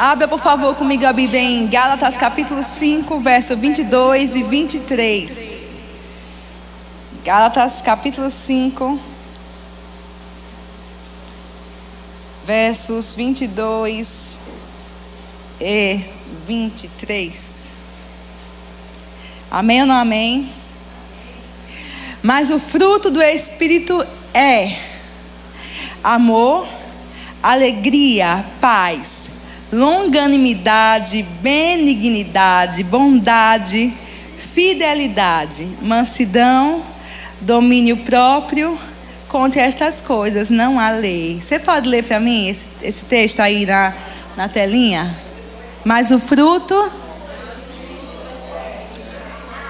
Abra, por favor, comigo a Bíblia em Gálatas capítulo 5, verso 22 e 23. Gálatas capítulo 5, versos 22 e 23. Amém ou não amém? Mas o fruto do Espírito é amor, alegria, paz, longanimidade, benignidade, bondade, fidelidade, mansidão, domínio próprio. Contra estas coisas não há lei. Você pode ler para mim esse texto aí na telinha? Mas o fruto: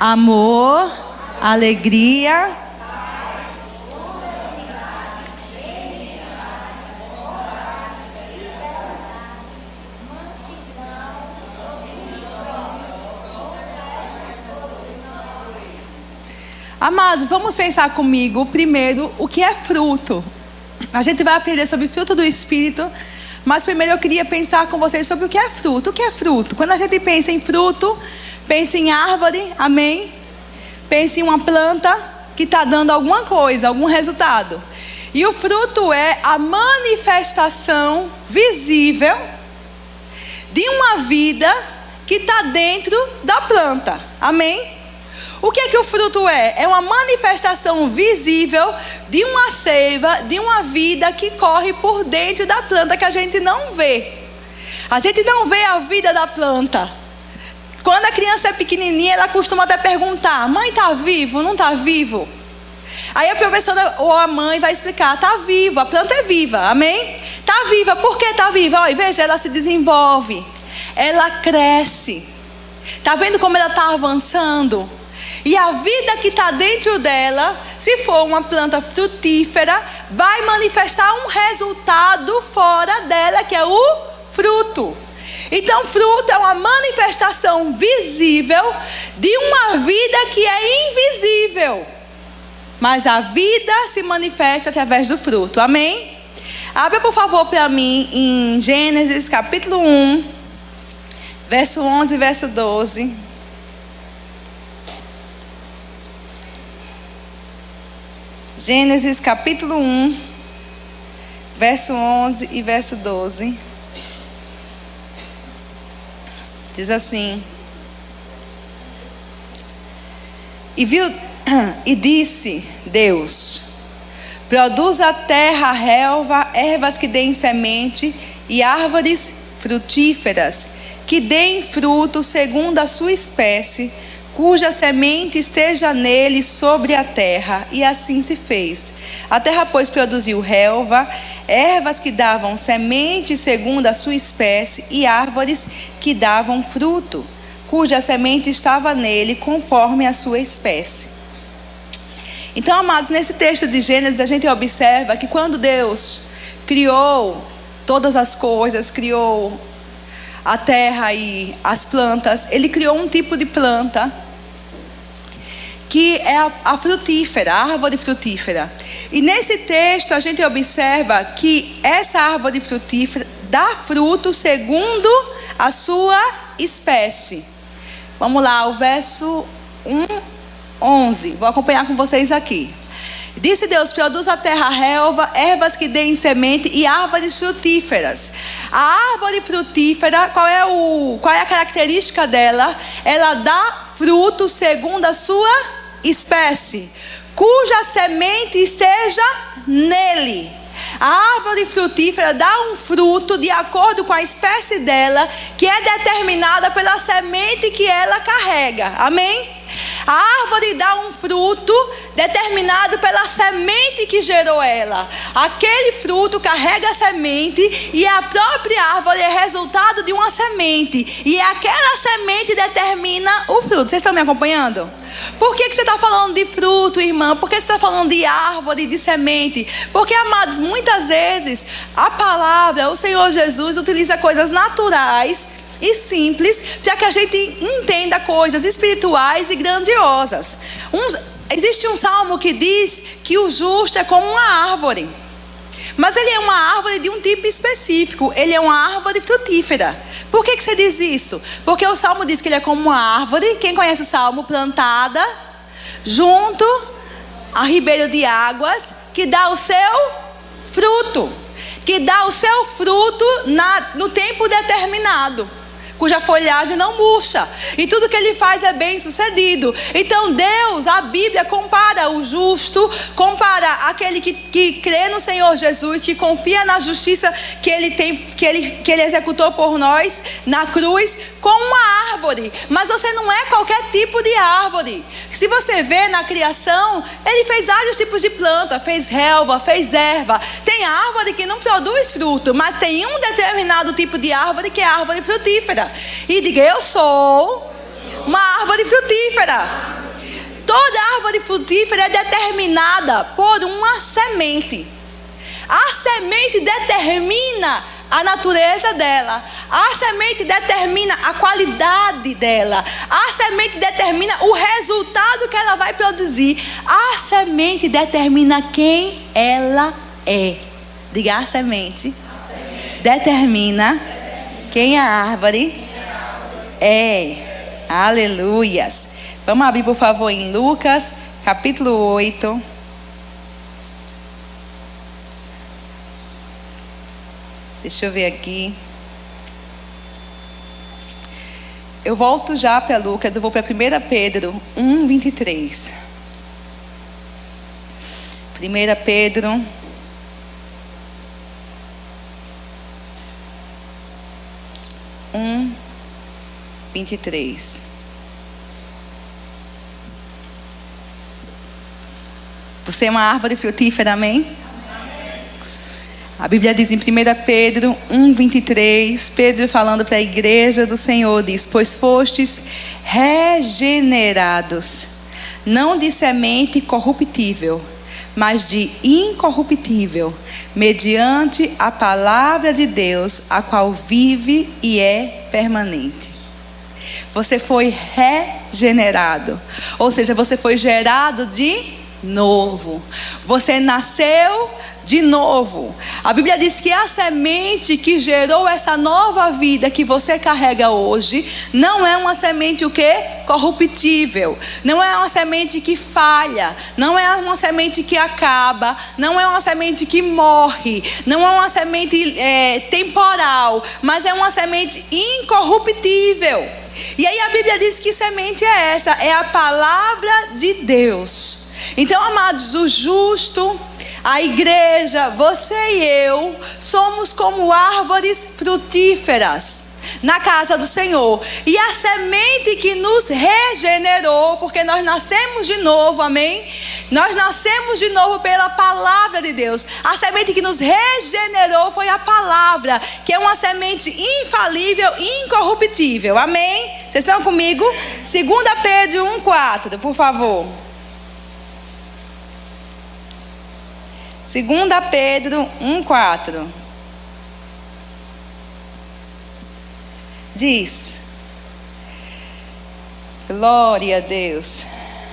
amor, alegria, amados, vamos pensar comigo primeiro o que é fruto. A gente vai aprender sobre fruto do Espírito, mas primeiro eu queria pensar com vocês sobre o que é fruto. O que é fruto? Quando a gente pensa em fruto, pensa em árvore, amém? Pensa em uma planta que está dando alguma coisa, algum resultado. E o fruto é a manifestação visível de uma vida que está dentro da planta, amém? O que é que o fruto é? É uma manifestação visível de uma seiva, de uma vida que corre por dentro da planta, que a gente não vê. A gente não vê a vida da planta. Quando a criança é pequenininha, ela costuma até perguntar: mãe, está vivo? Não está vivo? Aí a professora ou a mãe vai explicar: está vivo, a planta é viva, amém? Está viva, por que está viva? Olha, veja, ela se desenvolve, ela cresce. Está vendo como ela está avançando? E a vida que está dentro dela, se for uma planta frutífera, vai manifestar um resultado fora dela, que é o fruto. Então, fruto é uma manifestação visível de uma vida que é invisível. Mas a vida se manifesta através do fruto, amém? Abra, por favor, para mim em Gênesis capítulo 1, verso 11 e verso 12. Gênesis capítulo 1, verso 11 e verso 12. Diz assim: E disse Deus: produz a terra a relva, ervas que deem semente, e árvores frutíferas, que deem fruto segundo a sua espécie, cuja semente esteja nele sobre a terra. E assim se fez. A terra, pois, produziu relva, ervas que davam semente segundo a sua espécie, e árvores que davam fruto, cuja semente estava nele conforme a sua espécie. Então, amados, nesse texto de Gênesis, a gente observa que quando Deus criou todas as coisas, criou a terra e as plantas, Ele criou um tipo de planta que é a frutífera, a árvore frutífera. E nesse texto a gente observa que essa árvore frutífera dá fruto segundo a sua espécie. Vamos lá, o verso 11. Vou acompanhar com vocês aqui. Disse Deus: produz a terra a relva, ervas que deem semente, e árvores frutíferas. A árvore frutífera, qual é a característica dela? Ela dá fruto segundo a sua espécie, cuja semente esteja nele. A árvore frutífera dá um fruto de acordo com a espécie dela, que é determinada pela semente que ela carrega, amém? A árvore dá um fruto determinado pela semente que gerou ela. Aquele fruto carrega a semente, e a própria árvore é resultado de uma semente, e aquela semente determina o fruto. Vocês estão me acompanhando? Por que você está falando de fruto, irmã? Por que você está falando de árvore, de semente? Porque, amados, muitas vezes a palavra, o Senhor Jesus utiliza coisas naturais e simples para que a gente entenda coisas espirituais e grandiosas. Existe um salmo que diz que o justo é como uma árvore. Mas ele é uma árvore de um tipo específico. Ele é uma árvore frutífera. Por que você diz isso? Porque o Salmo diz que ele é como uma árvore. Quem conhece o Salmo? Plantada junto a ribeiro de águas, que dá o seu fruto. Que dá o seu fruto no tempo determinado, cuja folhagem não murcha, e tudo que ele faz é bem sucedido. Então Deus, a Bíblia compara o justo, compara aquele que crê no Senhor Jesus, que confia na justiça que ele tem, que ele executou por nós na cruz, com uma árvore. Mas você não é qualquer tipo de árvore. Se você vê na criação, ele fez vários tipos de planta, fez relva, fez erva. Tem árvore que não produz fruto, mas tem um determinado tipo de árvore que é a árvore frutífera. E diga: eu sou uma árvore frutífera. Toda árvore frutífera é determinada por uma semente. A semente determina a natureza dela. A semente determina a qualidade dela. A semente determina o resultado que ela vai produzir. A semente determina quem ela é. Diga: a semente determina quem a árvore é. Aleluias. Vamos abrir, por favor, em Lucas, capítulo 8. Deixa eu ver aqui. Eu volto já para Lucas, eu vou para 1 Pedro 1, 23. 1 Pedro 1, 23. Você é uma árvore frutífera, amém? A Bíblia diz em 1 Pedro 1, 23, Pedro falando para a igreja do Senhor, diz: pois fostes regenerados, não de semente corruptível, mas de incorruptível, mediante a palavra de Deus, a qual vive e é permanente. Você foi regenerado, ou seja, você foi gerado de novo. Você nasceu de novo. A Bíblia diz que a semente que gerou essa nova vida que você carrega hoje não é uma semente o quê? Corruptível. Não é uma semente que falha. Não é uma semente que acaba. Não é uma semente que morre. Não é uma semente temporal. Mas é uma semente incorruptível. E aí a Bíblia diz que semente é essa? É a palavra de Deus. Então, amados, o justo, a igreja, você e eu, somos como árvores frutíferas na casa do Senhor. E a semente que nos regenerou, porque nós nascemos de novo, amém? Nós nascemos de novo pela palavra de Deus. A semente que nos regenerou foi a palavra, que é uma semente infalível e incorruptível, amém? Vocês estão comigo? 2 Pedro 1,4, por favor. 2 Pedro 1,4 diz: glória a Deus.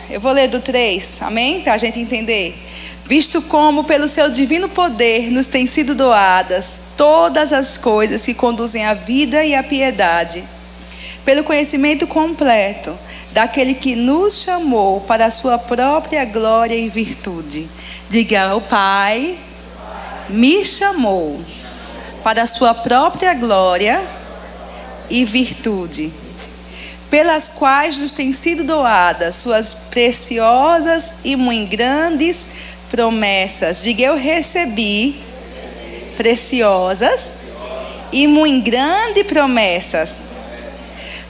Eu vou ler do 3, amém? Para a gente entender. Visto como pelo seu divino poder nos têm sido doadas todas as coisas que conduzem à vida e à piedade, pelo conhecimento completo daquele que nos chamou para a sua própria glória e virtude. Diga: o Pai me chamou para a sua própria glória e virtude, pelas quais nos têm sido doadas suas preciosas e muito grandes promessas. Diga: eu recebi preciosas e muito grandes promessas,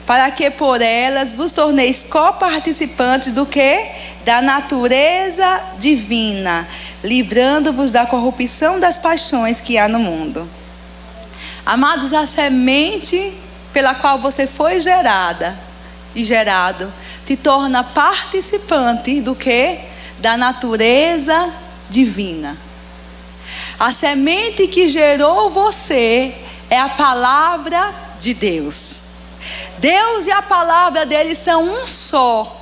para que por elas vos torneis coparticipantes do que? Da natureza divina, livrando-vos da corrupção das paixões que há no mundo. Amados, a semente pela qual você foi gerada e gerado te torna participante do que? Da natureza divina. A semente que gerou você é a palavra de Deus. Deus e a palavra dele são um só.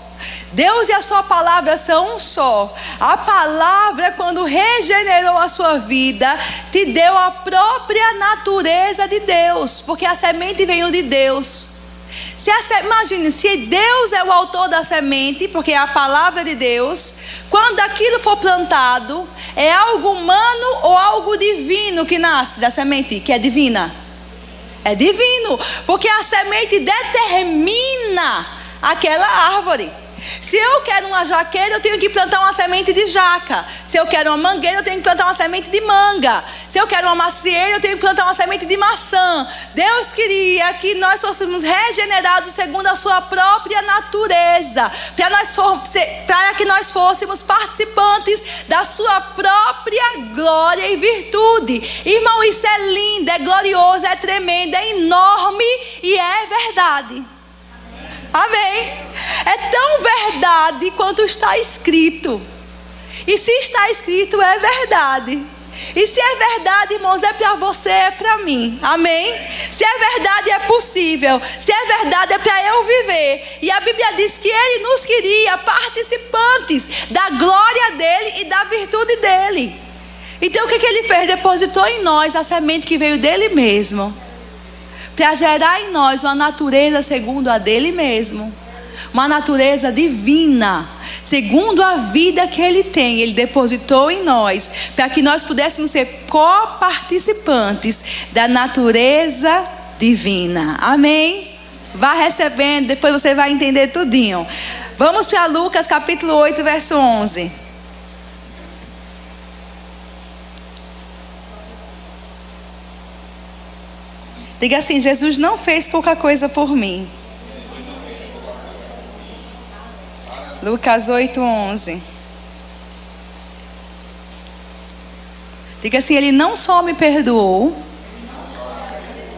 Deus e a sua palavra são um só. A palavra, quando regenerou a sua vida, te deu a própria natureza de Deus, porque a semente veio de Deus. Imagine, se Deus é o autor da semente, porque é a palavra de Deus, quando aquilo for plantado, é algo humano ou algo divino que nasce da semente, que é divina? É divino, porque a semente determina aquela árvore. Se eu quero uma jaqueira, eu tenho que plantar uma semente de jaca. Se eu quero uma mangueira, eu tenho que plantar uma semente de manga. Se eu quero uma macieira, eu tenho que plantar uma semente de maçã. Deus queria que nós fôssemos regenerados segundo a sua própria natureza, para que nós fôssemos participantes da sua própria glória e virtude. Irmão, isso é lindo, é glorioso, é tremendo, é enorme e é verdade. Amém? É tão verdade quanto está escrito. E se está escrito, é verdade. E se é verdade, irmãos, é para você, é para mim. Amém? Se é verdade, é possível. Se é verdade, é para eu viver. E a Bíblia diz que Ele nos queria participantes da glória dEle e da virtude dEle. Então o que Ele fez? Depositou em nós a semente que veio dEle mesmo, para gerar em nós uma natureza segundo a dele mesmo, uma natureza divina, segundo a vida que Ele tem. Ele depositou em nós, para que nós pudéssemos ser coparticipantes da natureza divina. Amém? Vá recebendo, depois você vai entender tudinho. Vamos para Lucas capítulo 8, verso 11. Diga assim: Jesus não fez pouca coisa por mim. Lucas 8, 11. Diga assim: Ele não só me perdoou,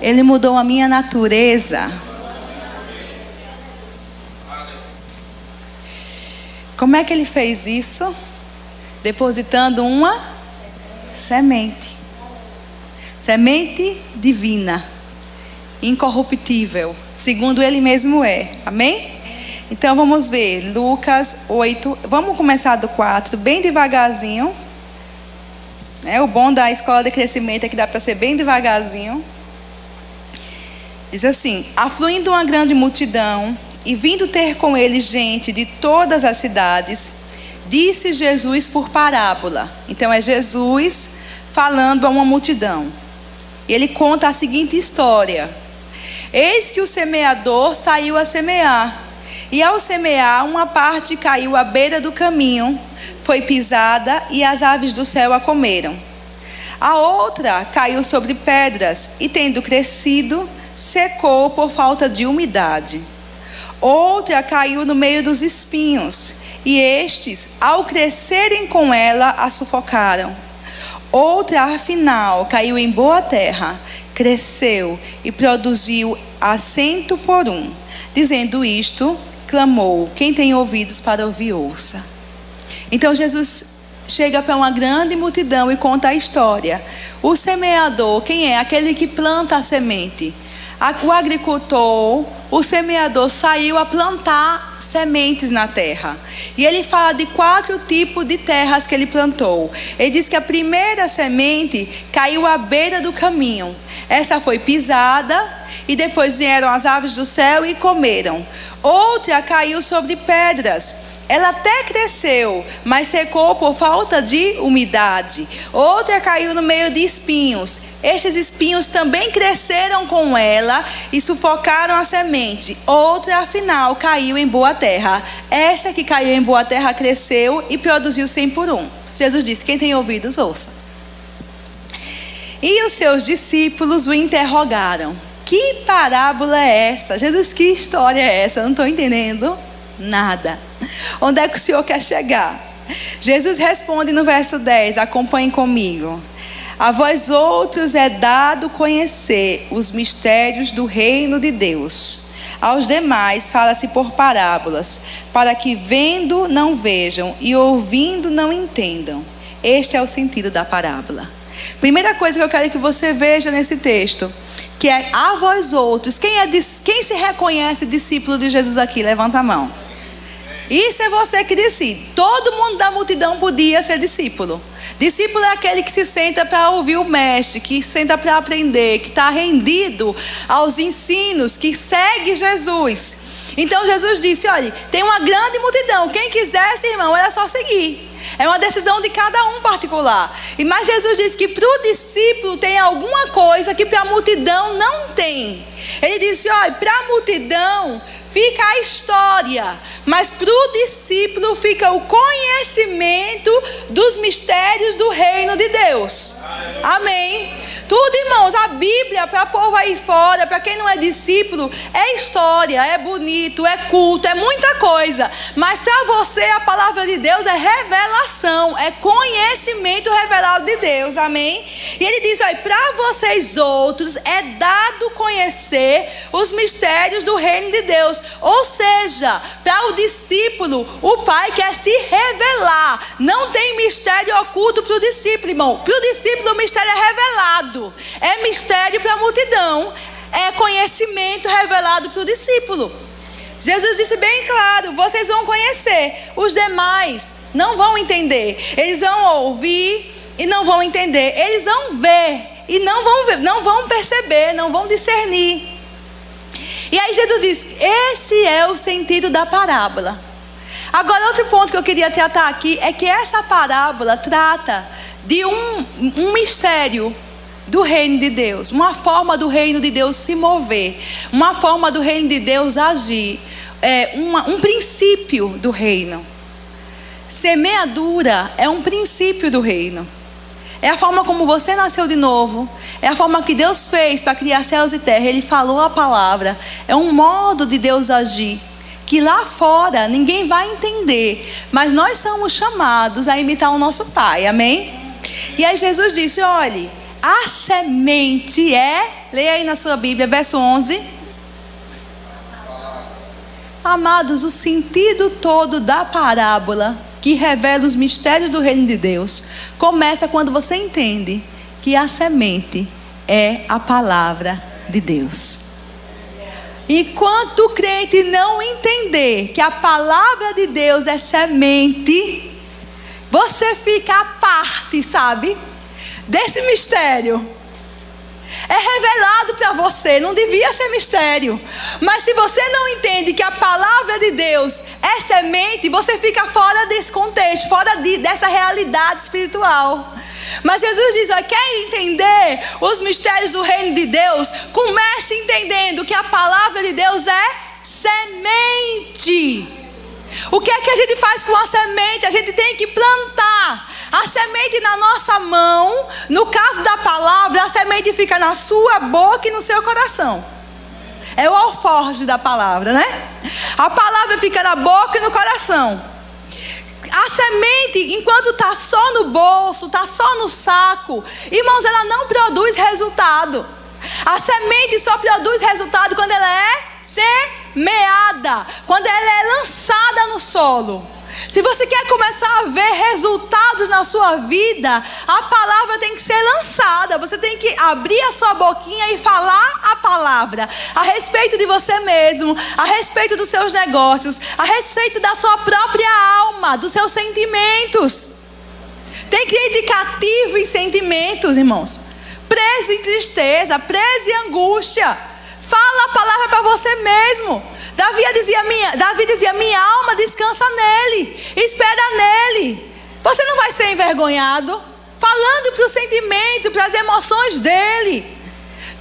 Ele mudou a minha natureza. Como é que Ele fez isso? Depositando uma semente. Semente divina, incorruptível, segundo Ele mesmo é. Amém? Então vamos ver Lucas 8. Vamos começar do 4, bem devagarzinho. O bom da escola de crescimento é que dá para ser bem devagarzinho. Diz assim: afluindo uma grande multidão e vindo ter com ele gente de todas as cidades, disse Jesus por parábola. Então é Jesus falando a uma multidão. E ele conta a seguinte história: eis que o semeador saiu a semear. E ao semear, uma parte caiu à beira do caminho, foi pisada e as aves do céu a comeram. A outra caiu sobre pedras e, tendo crescido, secou por falta de umidade. Outra caiu no meio dos espinhos, e estes, ao crescerem com ela, a sufocaram. Outra, afinal, caiu em boa terra, cresceu e produziu a 100 por 1. Dizendo isto, clamou: quem tem ouvidos para ouvir, ouça. Então Jesus chega para uma grande multidão e conta a história. O semeador, quem é? Aquele que planta a semente. O agricultor, o semeador, saiu a plantar sementes na terra. E ele fala de 4 tipos de terras que ele plantou. Ele diz que a primeira semente caiu à beira do caminho. Essa foi pisada e depois vieram as aves do céu e comeram. Outra caiu sobre pedras. Ela até cresceu, mas secou por falta de umidade. Outra caiu no meio de espinhos. Estes espinhos também cresceram com ela e sufocaram a semente. Outra, afinal, caiu em boa terra. Esta que caiu em boa terra cresceu e produziu 100 por 1. Jesus disse: quem tem ouvidos, ouça. E os seus discípulos o interrogaram: que parábola é essa? Jesus, que história é essa? Eu não estou entendendo nada. Onde é que o Senhor quer chegar? Jesus responde no verso 10, acompanhem comigo: a vós outros é dado conhecer os mistérios do reino de Deus. Aos demais fala-se por parábolas, para que vendo não vejam e ouvindo não entendam. Este é o sentido da parábola. Primeira coisa que eu quero que você veja nesse texto, que é a vós outros. Quem se reconhece discípulo de Jesus aqui? Levanta a mão. Isso é você que decide. Todo mundo da multidão podia ser discípulo. Discípulo é aquele que se senta para ouvir o mestre, que senta para aprender, que está rendido aos ensinos, que segue Jesus. Então Jesus disse, olha, tem uma grande multidão, quem quisesse, irmão, era só seguir. É uma decisão de cada um particular. Mas Jesus disse que para o discípulo tem alguma coisa que para a multidão não tem. Ele disse, olha, para a multidão fica a história, mas para o discípulo fica o conhecimento dos mistérios do reino de Deus. Amém? Tudo, irmãos, a Bíblia para o povo aí fora, para quem não é discípulo, é história, é bonito, é culto, é muita coisa. Mas para você a palavra de Deus é revelação, é conhecimento revelado de Deus. Amém? E ele diz, olha, para vocês outros é dado conhecer os mistérios do reino de Deus. Ou seja, para o discípulo, o Pai quer se revelar. Não tem mistério oculto para o discípulo, irmão. Para o discípulo o mistério é revelado. É mistério para a multidão. É conhecimento revelado para o discípulo. Jesus disse bem claro, vocês vão conhecer. Os demais não vão entender. Eles vão ouvir e não vão entender. Eles vão ver e não vão perceber, não vão discernir. E aí Jesus diz, esse é o sentido da parábola. Agora outro ponto que eu queria tratar aqui é que essa parábola trata de um mistério do reino de Deus, uma forma do reino de Deus se mover, uma forma do reino de Deus agir, um princípio do reino. Semeadura é um princípio do reino. É a forma como você nasceu de novo. É a forma que Deus fez para criar céus e terra. Ele falou a palavra. É um modo de Deus agir que lá fora ninguém vai entender. Mas nós somos chamados a imitar o nosso Pai. Amém? E aí Jesus disse, olhe, a semente é... Leia aí na sua Bíblia, verso 11. Amados, o sentido todo da parábola que revela os mistérios do reino de Deus começa quando você entende que a semente é a palavra de Deus. Enquanto o crente não entender que a palavra de Deus é semente, você fica à parte, sabe, desse mistério. É revelado para você, não devia ser mistério. Mas se você não entende que a palavra de Deus é semente, você fica fora desse contexto, fora dessa realidade espiritual. Mas Jesus diz, quer entender os mistérios do reino de Deus? Comece entendendo que a palavra de Deus é semente. O que é que a gente faz com a semente? A gente tem que plantar a semente na nossa mão. No caso da palavra, a semente fica na sua boca e no seu coração. É o alforje da palavra, né? A palavra fica na boca e no coração. A semente, enquanto está só no bolso, está só no saco, irmãos, ela não produz resultado. A semente só produz resultado quando ela é semeada, quando ela é lançada no solo. Se você quer começar a ver resultados na sua vida, a palavra tem que ser lançada. Você tem que abrir a sua boquinha e falar a palavra a respeito de você mesmo, a respeito dos seus negócios, a respeito da sua própria alma, dos seus sentimentos. Tem crente cativo em sentimentos, irmãos, preso em tristeza, preso em angústia. Fala a palavra para você mesmo. Davi dizia, minha alma descansa nele, espera nele. Você não vai ser envergonhado, falando para o sentimento, para as emoções dele,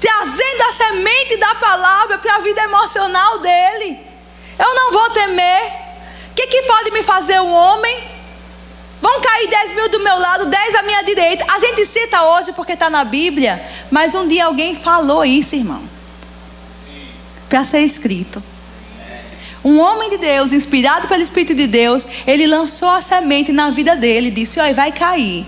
trazendo a semente da palavra para a vida emocional dele. Eu não vou temer. O que pode me fazer um homem? Vão cair 10 mil do meu lado, 10 à minha direita. A gente cita hoje porque está na Bíblia, mas um dia alguém falou isso, irmão, para ser escrito. Um homem de Deus, inspirado pelo Espírito de Deus, ele lançou a semente na vida dele, disse, olha, vai cair,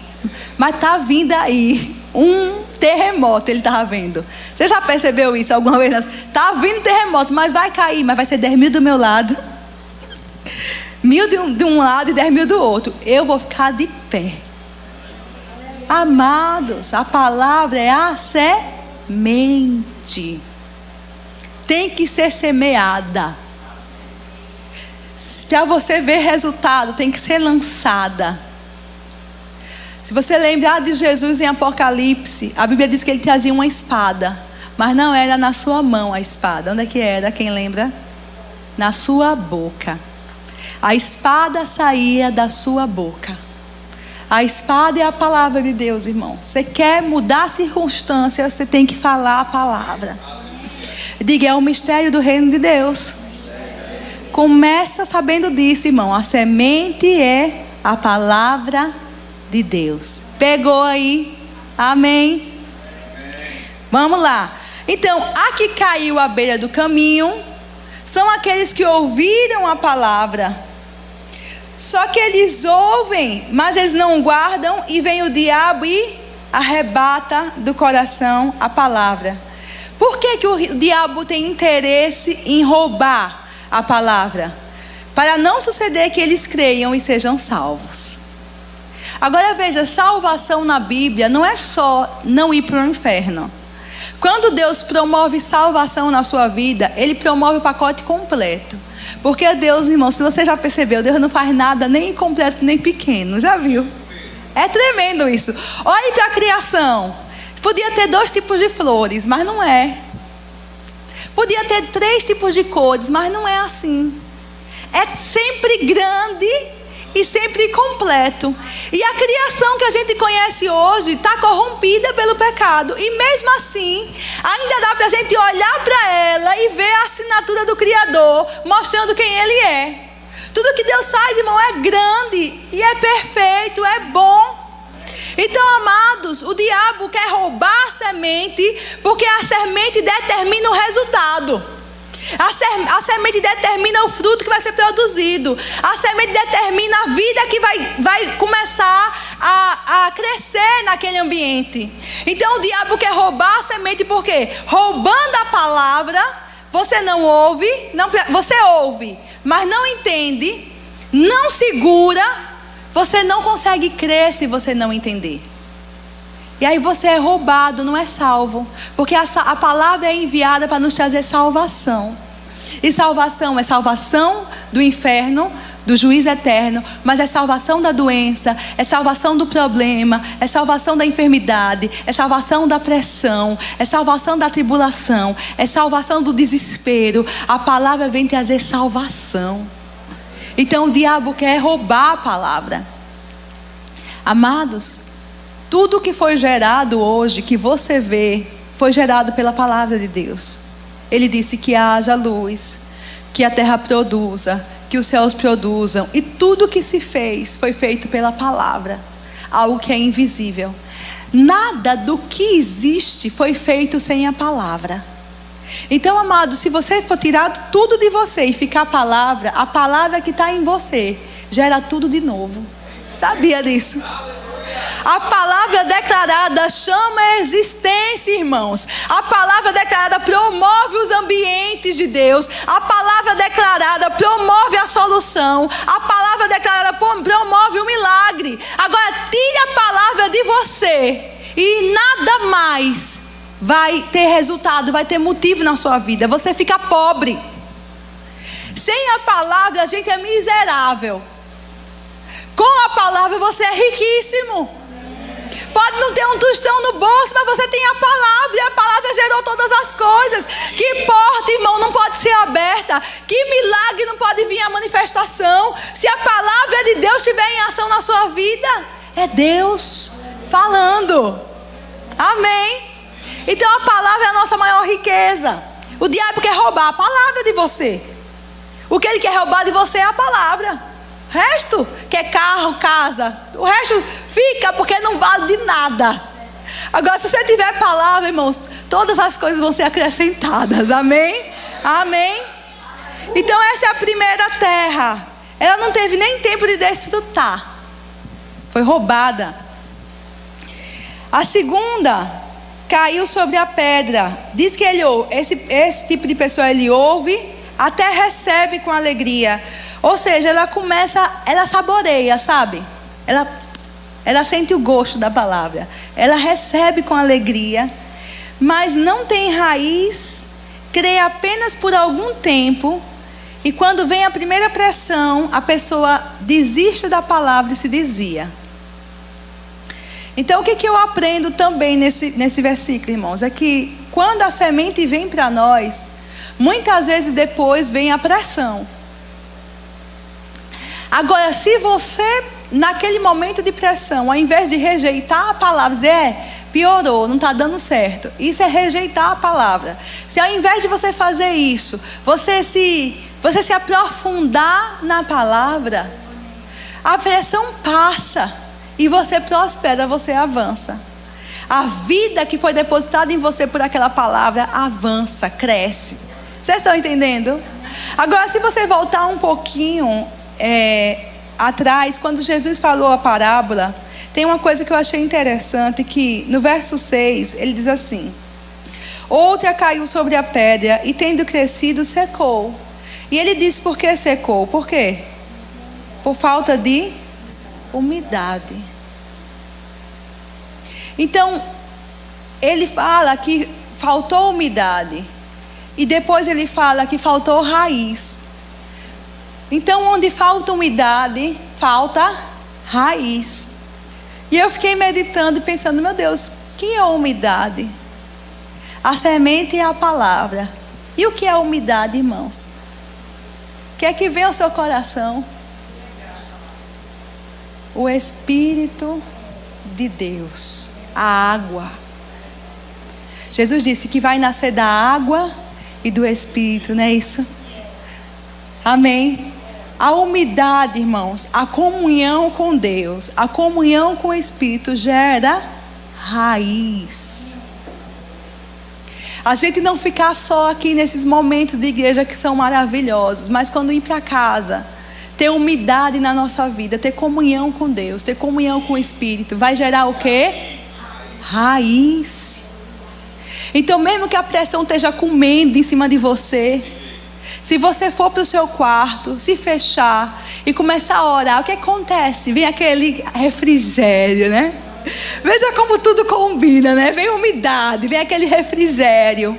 mas está vindo aí um terremoto, ele estava vendo. Você já percebeu isso alguma vez? Está vindo terremoto, mas vai cair, mas vai ser 10 mil do meu lado, 1.000 de um lado e 10 mil do outro. Eu vou ficar de pé. Amados, a palavra é a semente. Tem que ser semeada. para você ver resultado, tem que ser lançada. Se você lembrar de Jesus em Apocalipse, a Bíblia diz que ele trazia uma espada, mas não era na sua mão a espada. Onde é que era? Quem lembra? Na sua boca. A espada saía da sua boca. A espada é a palavra de Deus, irmão. Você quer mudar a circunstância, você tem que falar a palavra. Diga, é o mistério do reino de Deus. Começa sabendo disso, irmão. A semente é a palavra de Deus. Pegou aí? Amém? Vamos lá. Então, a que caiu à beira do caminho são aqueles que ouviram a palavra. Só que eles ouvem, mas eles não guardam, e vem o diabo e arrebata do coração a palavra. Por que o diabo tem interesse em roubar a palavra? Para não suceder que eles creiam e sejam salvos. Agora veja, salvação na Bíblia não é só não ir para o inferno. Quando Deus promove salvação na sua vida, Ele promove o pacote completo. Porque Deus, irmão, se você já percebeu, Deus não faz nada nem completo nem pequeno, já viu? É tremendo isso. Olhe para a criação. Podia ter 2 tipos de flores, mas não é. Podia ter 3 tipos de cores, mas não é assim. É sempre grande e sempre completo. E a criação que a gente conhece hoje está corrompida pelo pecado. E mesmo assim, ainda dá para a gente olhar para ela e ver a assinatura do Criador, mostrando quem Ele é. Tudo que Deus faz, irmão, é grande e é perfeito, é bom. Então, amados, o diabo quer roubar a semente, porque a semente determina o resultado. A semente determina o fruto que vai ser produzido. A semente determina a vida que vai começar a crescer naquele ambiente. Então o diabo quer roubar a semente, por quê? Roubando a palavra, você não ouve, você ouve, mas não entende, não segura, você não consegue crer se você não entender. E aí você é roubado, não é salvo. Porque a palavra é enviada para nos trazer salvação. E salvação é salvação do inferno, do juízo eterno. Mas é salvação da doença, é salvação do problema, é salvação da enfermidade, é salvação da pressão, é salvação da tribulação, é salvação do desespero. A palavra vem trazer salvação. Então o diabo quer roubar a palavra. Amados, tudo que foi gerado hoje, que você vê, foi gerado pela palavra de Deus. Ele disse que haja luz, que a terra produza, que os céus produzam. E tudo que se fez foi feito pela palavra. Algo que é invisível. Nada do que existe foi feito sem a palavra. Então, amado, se você for tirar tudo de você e ficar a palavra que está em você, gera tudo de novo. Sabia disso? A palavra declarada chama a existência, irmãos. A palavra declarada promove os ambientes de Deus. A palavra declarada promove a solução. A palavra declarada promove o milagre. Agora tire a palavra de você e nada mais vai ter resultado, vai ter motivo na sua vida. Você fica pobre. Sem a palavra a gente é miserável. Com a palavra você é riquíssimo. Pode não ter um tostão no bolso, mas você tem a palavra. E a palavra gerou todas as coisas. Que porta, irmão, não pode ser aberta. Que milagre não pode vir à manifestação. Se a palavra de Deus estiver em ação na sua vida, é Deus falando. Amém. Então a palavra é a nossa maior riqueza. O diabo quer roubar a palavra de você. O que ele quer roubar de você é a palavra. O resto, que é carro, casa, o resto fica porque não vale de nada. Agora, se você tiver palavra, irmãos, todas as coisas vão ser acrescentadas. Amém? Amém? Então essa é a primeira terra. Ela não teve nem tempo de desfrutar. Foi roubada. A segunda caiu sobre a pedra. Diz que esse tipo de pessoa, ele ouve, até recebe com alegria. Ou seja, ela saboreia, sabe? Ela sente o gosto da palavra. Ela recebe com alegria, mas não tem raiz, crê apenas por algum tempo E quando vem a primeira pressão, a pessoa desiste da palavra e se desvia. Então, o que eu aprendo também nesse versículo, irmãos? É que quando a semente vem para nós, muitas vezes depois vem a pressão. Agora, se você, naquele momento de pressão, ao invés de rejeitar a palavra, dizer, piorou, não está dando certo. Isso é rejeitar a palavra. Se ao invés de você fazer isso, você se aprofundar na palavra, a pressão passa e você prospera, você avança. A vida que foi depositada em você por aquela palavra avança, cresce. Vocês estão entendendo? Agora, se você voltar um pouquinho atrás, quando Jesus falou a parábola, tem uma coisa que eu achei interessante, que no verso 6, ele diz assim: outra caiu sobre a pedra e tendo crescido, secou. E ele disse, por que secou? Por quê? Por falta de umidade. Então, ele fala que faltou umidade. E depois ele fala que faltou raiz. Então, onde falta umidade, falta raiz. E eu fiquei meditando e pensando, meu Deus, o que é umidade? A semente é a palavra. E o que é umidade, irmãos? O que é que vem ao seu coração? O Espírito de Deus, a água. Jesus disse que vai nascer da água e do Espírito, não é isso? Amém? A umidade, irmãos, a comunhão com Deus, a comunhão com o Espírito gera raiz. A gente não ficar só aqui nesses momentos de igreja que são maravilhosos, mas quando ir para casa, ter umidade na nossa vida, ter comunhão com Deus, ter comunhão com o Espírito, vai gerar o quê? Raiz. Então, mesmo que a pressão esteja comendo em cima de você, se você for para o seu quarto, se fechar e começar a orar, o que acontece? Vem aquele refrigério, né? Veja como tudo combina, né? Vem umidade, vem aquele refrigério.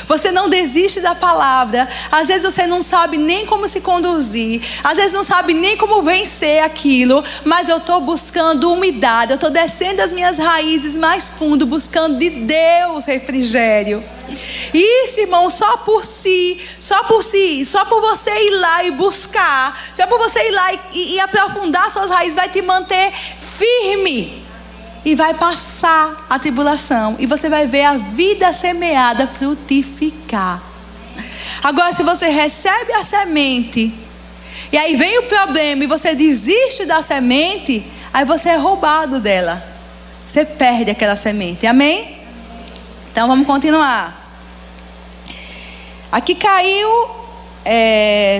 Você não desiste da palavra. Às vezes você não sabe nem como se conduzir, às vezes não sabe nem como vencer aquilo, mas eu estou buscando umidade, eu estou descendo as minhas raízes mais fundo, buscando de Deus refrigério. Isso, irmão, só por você ir lá e buscar, só por você ir lá e aprofundar suas raízes, vai te manter firme. E vai passar a tribulação. E você vai ver a vida semeada frutificar. Agora, se você recebe a semente, e aí vem o problema, e você desiste da semente, aí você é roubado dela. Você perde aquela semente. Amém? Então vamos continuar. Aqui caiu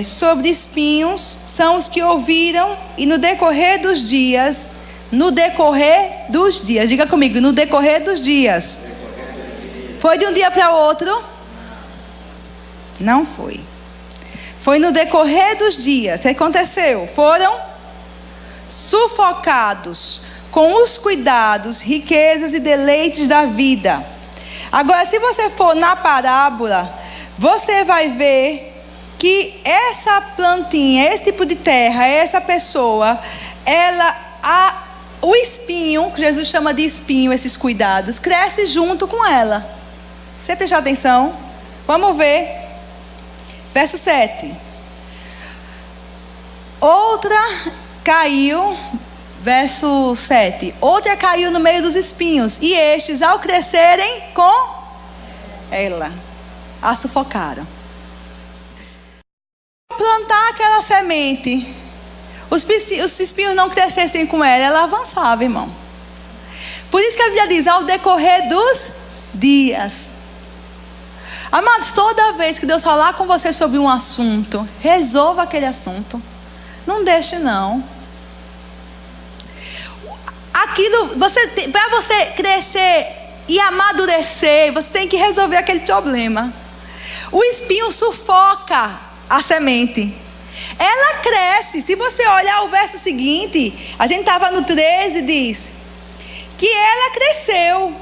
sobre espinhos, são os que ouviram, e no decorrer dos dias, diga comigo, no decorrer dos dias. Foi de um dia para o outro? Não foi. Foi no decorrer dos dias. O que aconteceu? Foram sufocados com os cuidados, riquezas e deleites da vida. Agora, se você for na parábola, você vai ver que essa plantinha, esse tipo de terra, essa pessoa, o espinho, que Jesus chama de espinho, esses cuidados, cresce junto com ela. Você prestou atenção? Vamos ver. Verso 7. Outra caiu, verso 7. Outra caiu no meio dos espinhos, e estes, ao crescerem com ela, a sufocaram. Plantar aquela semente, os espinhos não crescessem com ela avançava, irmão. Por isso que a Bíblia diz, ao decorrer dos dias. Amados, toda vez que Deus falar com você sobre um assunto, resolva aquele assunto. Não deixe não. Aquilo, para você crescer e amadurecer, você tem que resolver aquele problema. O espinho sufoca a semente. Ela cresce. Se você olhar o verso seguinte, a gente estava no 13, diz que ela cresceu,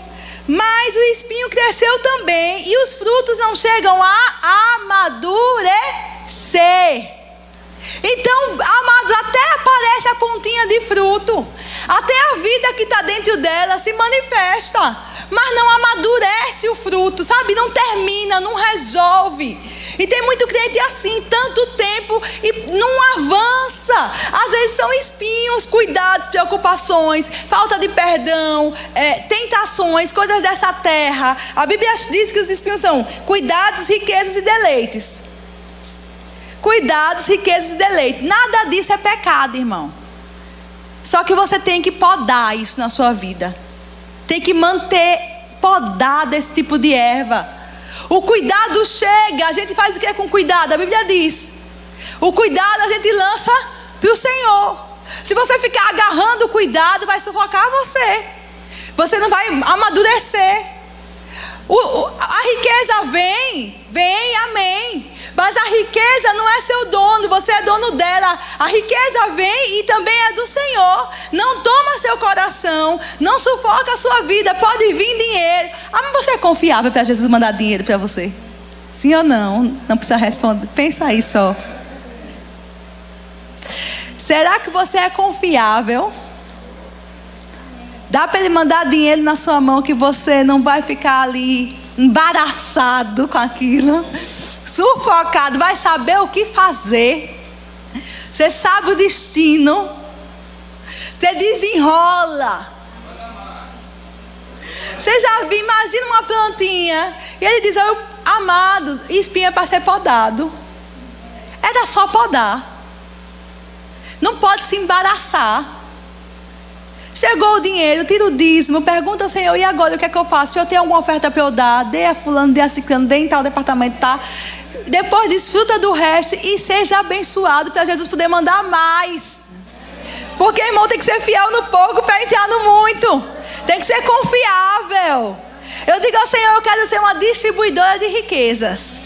mas o espinho cresceu também, e os frutos não chegam a amadurecer. amadurecer. Então, amados, até aparece a pontinha de fruto, até a vida que está dentro dela se manifesta, mas não amadurece o fruto, sabe? Não termina, não resolve. E tem muito crente assim, tanto tempo e não avança. Às vezes são espinhos, cuidados, preocupações, falta de perdão, tentações, coisas dessa terra. A Bíblia diz que os espinhos são cuidados, riquezas e deleites. Cuidados, riquezas e deleites. Nada disso é pecado, irmão. Só que você tem que podar isso na sua vida. Tem que manter podado esse tipo de erva. O cuidado chega. A gente faz o que com cuidado? A Bíblia diz: o cuidado a gente lança para o Senhor. Se você ficar agarrando o cuidado, vai sufocar você. Você não vai amadurecer. A riqueza vem, amém. Mas a riqueza não é seu dono, você é dono dela. A riqueza vem e também é do Senhor. Não toma seu coração, não sufoca a sua vida. Pode vir dinheiro. Mas você é confiável para Jesus mandar dinheiro para você? Sim ou não? Não precisa responder. Pensa aí só. Será que você é confiável? Dá para ele mandar dinheiro na sua mão que você não vai ficar ali embaraçado com aquilo, sufocado, vai saber o que fazer. Você sabe o destino. Você desenrola. Você já viu, imagina uma plantinha e ele diz: amados, espinho é para ser podado. Era só podar. Não pode se embaraçar. Chegou o dinheiro, tira o dízimo, pergunta ao Senhor: e agora o que é que eu faço? O Senhor tem alguma oferta para eu dar? Dê a fulano, dê a ciclano, dê em tal departamento, tá? Depois desfruta do resto e seja abençoado para Jesus poder mandar mais. Porque, irmão, tem que ser fiel no pouco para entrar no muito. Tem que ser confiável. Eu digo ao Senhor: eu quero ser uma distribuidora de riquezas.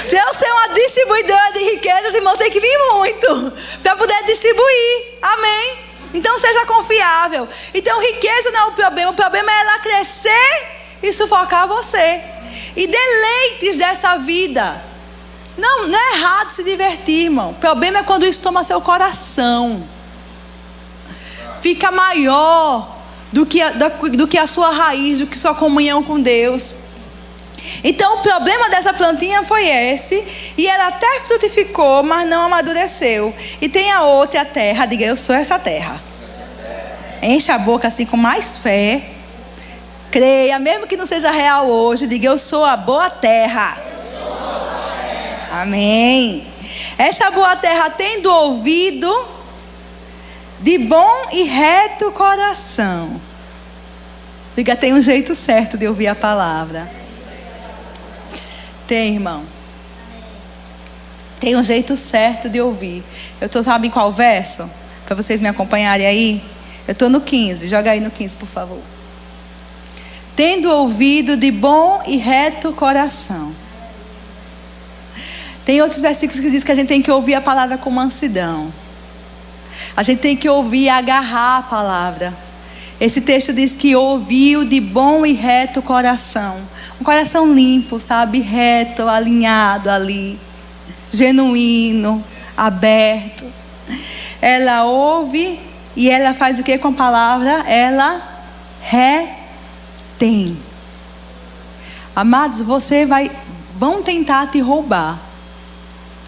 Para eu ser uma distribuidora de riquezas, irmão, tem que vir muito para poder distribuir. Amém? Então seja confiável. Então riqueza não é o problema é ela crescer e sufocar você. E deleites dessa vida. Não é errado se divertir, irmão. O problema é quando isso toma seu coração. Fica maior do que a sua raiz, do que sua comunhão com Deus. Então o problema dessa plantinha foi esse. E ela até frutificou, mas não amadureceu. E tem a outra, a terra. Diga: eu sou essa terra. Enche a boca assim com mais fé. Creia, mesmo que não seja real hoje. Diga: eu sou a boa terra. Amém. Essa boa terra tendo ouvido, de bom e reto coração. Diga: tem um jeito certo de ouvir a palavra. Tem, irmão. Tem um jeito certo de ouvir. Eu estou, sabe em qual verso? Para vocês me acompanharem aí. Eu estou no 15. Joga aí no 15, por favor. Tendo ouvido de bom e reto coração. Tem outros versículos que diz que a gente tem que ouvir a palavra com mansidão. A gente tem que ouvir e agarrar a palavra. Esse texto diz que ouviu de bom e reto coração. Um coração limpo, sabe? Reto, alinhado ali. Genuíno, aberto. Ela ouve e ela faz o que com a palavra? Ela retém. Amados, vão tentar te roubar.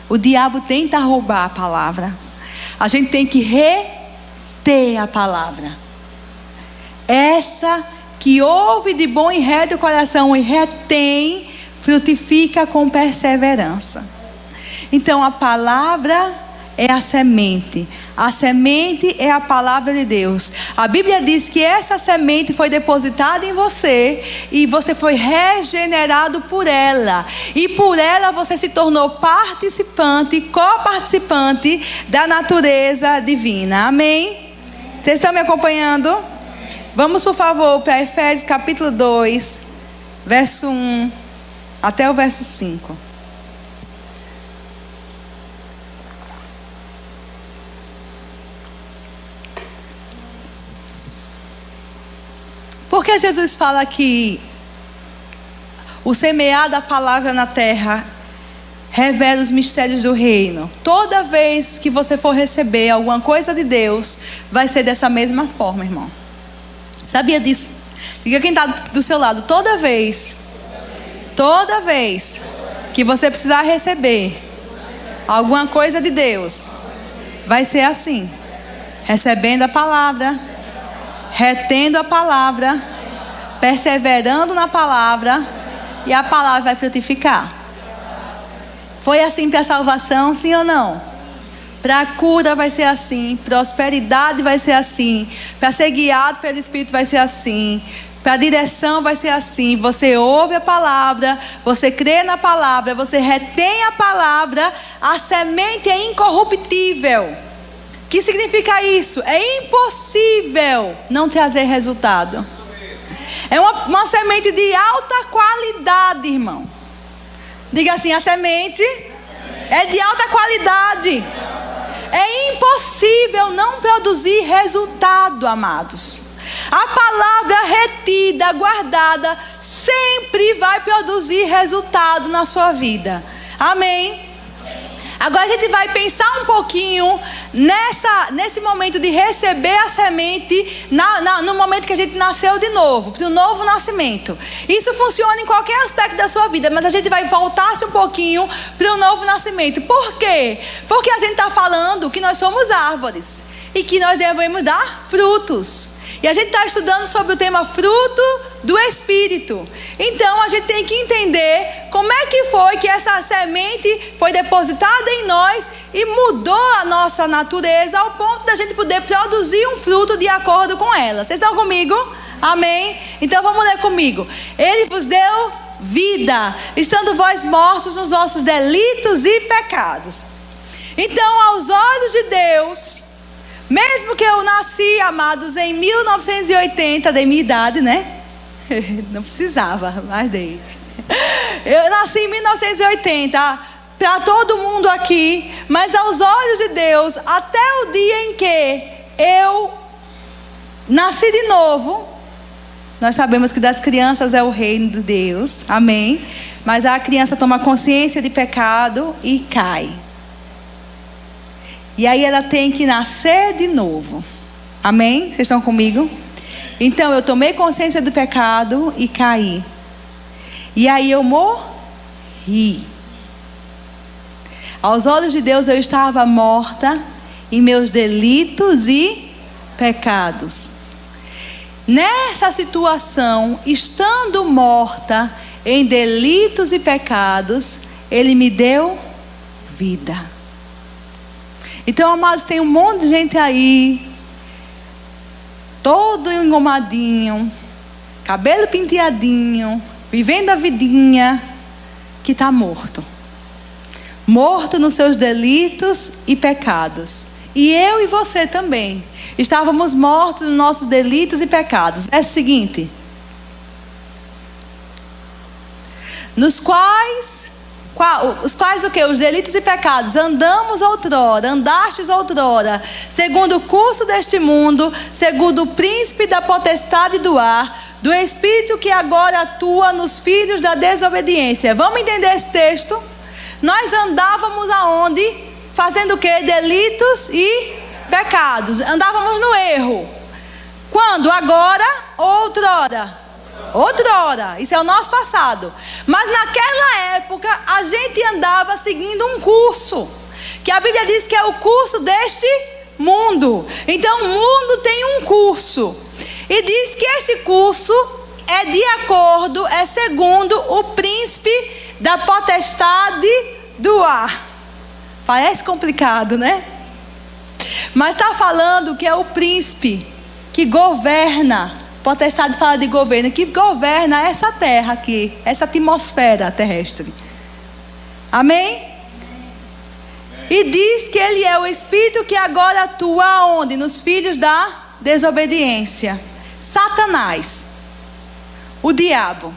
O diabo tenta roubar a palavra. A gente tem que reter a palavra. Essa que ouve de bom e reto coração e retém, frutifica com perseverança. Então a palavra é a semente. A semente é a palavra de Deus. A Bíblia diz que essa semente foi depositada em você e você foi regenerado por ela. E por ela você se tornou participante, coparticipante da natureza divina. Amém? Vocês estão me acompanhando? Vamos, por favor, para Efésios capítulo 2, verso 1 até o verso 5. Porque Jesus fala que o semear da palavra na terra revela os mistérios do reino. Toda vez que você for receber alguma coisa de Deus, vai ser dessa mesma forma, irmão. Sabia disso? Diga quem está do seu lado. Toda vez que você precisar receber alguma coisa de Deus, vai ser assim: recebendo a palavra, retendo a palavra, perseverando na palavra, e a palavra vai frutificar. Foi assim para a salvação, sim ou não? Para a cura vai ser assim, prosperidade vai ser assim, para ser guiado pelo Espírito vai ser assim, para a direção vai ser assim. Você ouve a palavra, você crê na palavra, você retém a palavra, a semente é incorruptível. O que significa isso? É impossível não trazer resultado. É uma semente de alta qualidade, irmão. Diga assim: a semente é de alta qualidade. É impossível não produzir resultado, amados. A palavra retida, guardada, sempre vai produzir resultado na sua vida. Amém? Agora a gente vai pensar um pouquinho nesse momento de receber a semente, no momento que a gente nasceu de novo, para o novo nascimento. Isso funciona em qualquer aspecto da sua vida, mas a gente vai voltar-se um pouquinho para o novo nascimento. Por quê? Porque a gente está falando que nós somos árvores e que nós devemos dar frutos. E a gente está estudando sobre o tema fruto do Espírito. Então a gente tem que entender como é que foi que essa semente foi depositada em nós e mudou a nossa natureza ao ponto da gente poder produzir um fruto de acordo com ela. Vocês estão comigo? Amém? Então vamos ler comigo. Ele vos deu vida, estando vós mortos nos vossos delitos e pecados. Então, aos olhos de Deus, mesmo que eu nasci, amados, em 1980, da minha idade, né? Não precisava, mas dei. Eu nasci em 1980, para todo mundo aqui, mas aos olhos de Deus, até o dia em que eu nasci de novo, nós sabemos que das crianças é o reino de Deus, amém? Mas a criança toma consciência de pecado e cai. E aí ela tem que nascer de novo. Amém? Vocês estão comigo? Então eu tomei consciência do pecado e caí. E aí eu morri. Aos olhos de Deus eu estava morta em meus delitos e pecados. Nessa situação, estando morta em delitos e pecados, Ele me deu vida. Então, amados, tem um monte de gente aí, todo engomadinho, cabelo penteadinho, vivendo a vidinha, que está morto. Morto nos seus delitos e pecados. E eu e você também. Estávamos mortos nos nossos delitos e pecados. Verso seguinte. Nos quais... Os quais o que? Os delitos e pecados. Andamos outrora, andastes outrora, segundo o curso deste mundo, segundo o príncipe da potestade do ar, do espírito que agora atua nos filhos da desobediência. Vamos entender esse texto? Nós andávamos aonde? Fazendo o que? Delitos e pecados. Andávamos no erro. Quando? Agora ou outrora? Outrora, isso é o nosso passado. Mas naquela época a gente andava seguindo um curso, que a Bíblia diz que é o curso deste mundo. Então o mundo tem um curso, e diz que esse curso é de acordo, é segundo o príncipe da potestade do ar. Parece complicado, né? Mas está falando que é o príncipe que governa. Potestade fala de governo, que governa essa terra aqui, essa atmosfera terrestre. Amém? E diz que ele é o espírito que agora atua onde? Nos filhos da desobediência. Satanás, o diabo.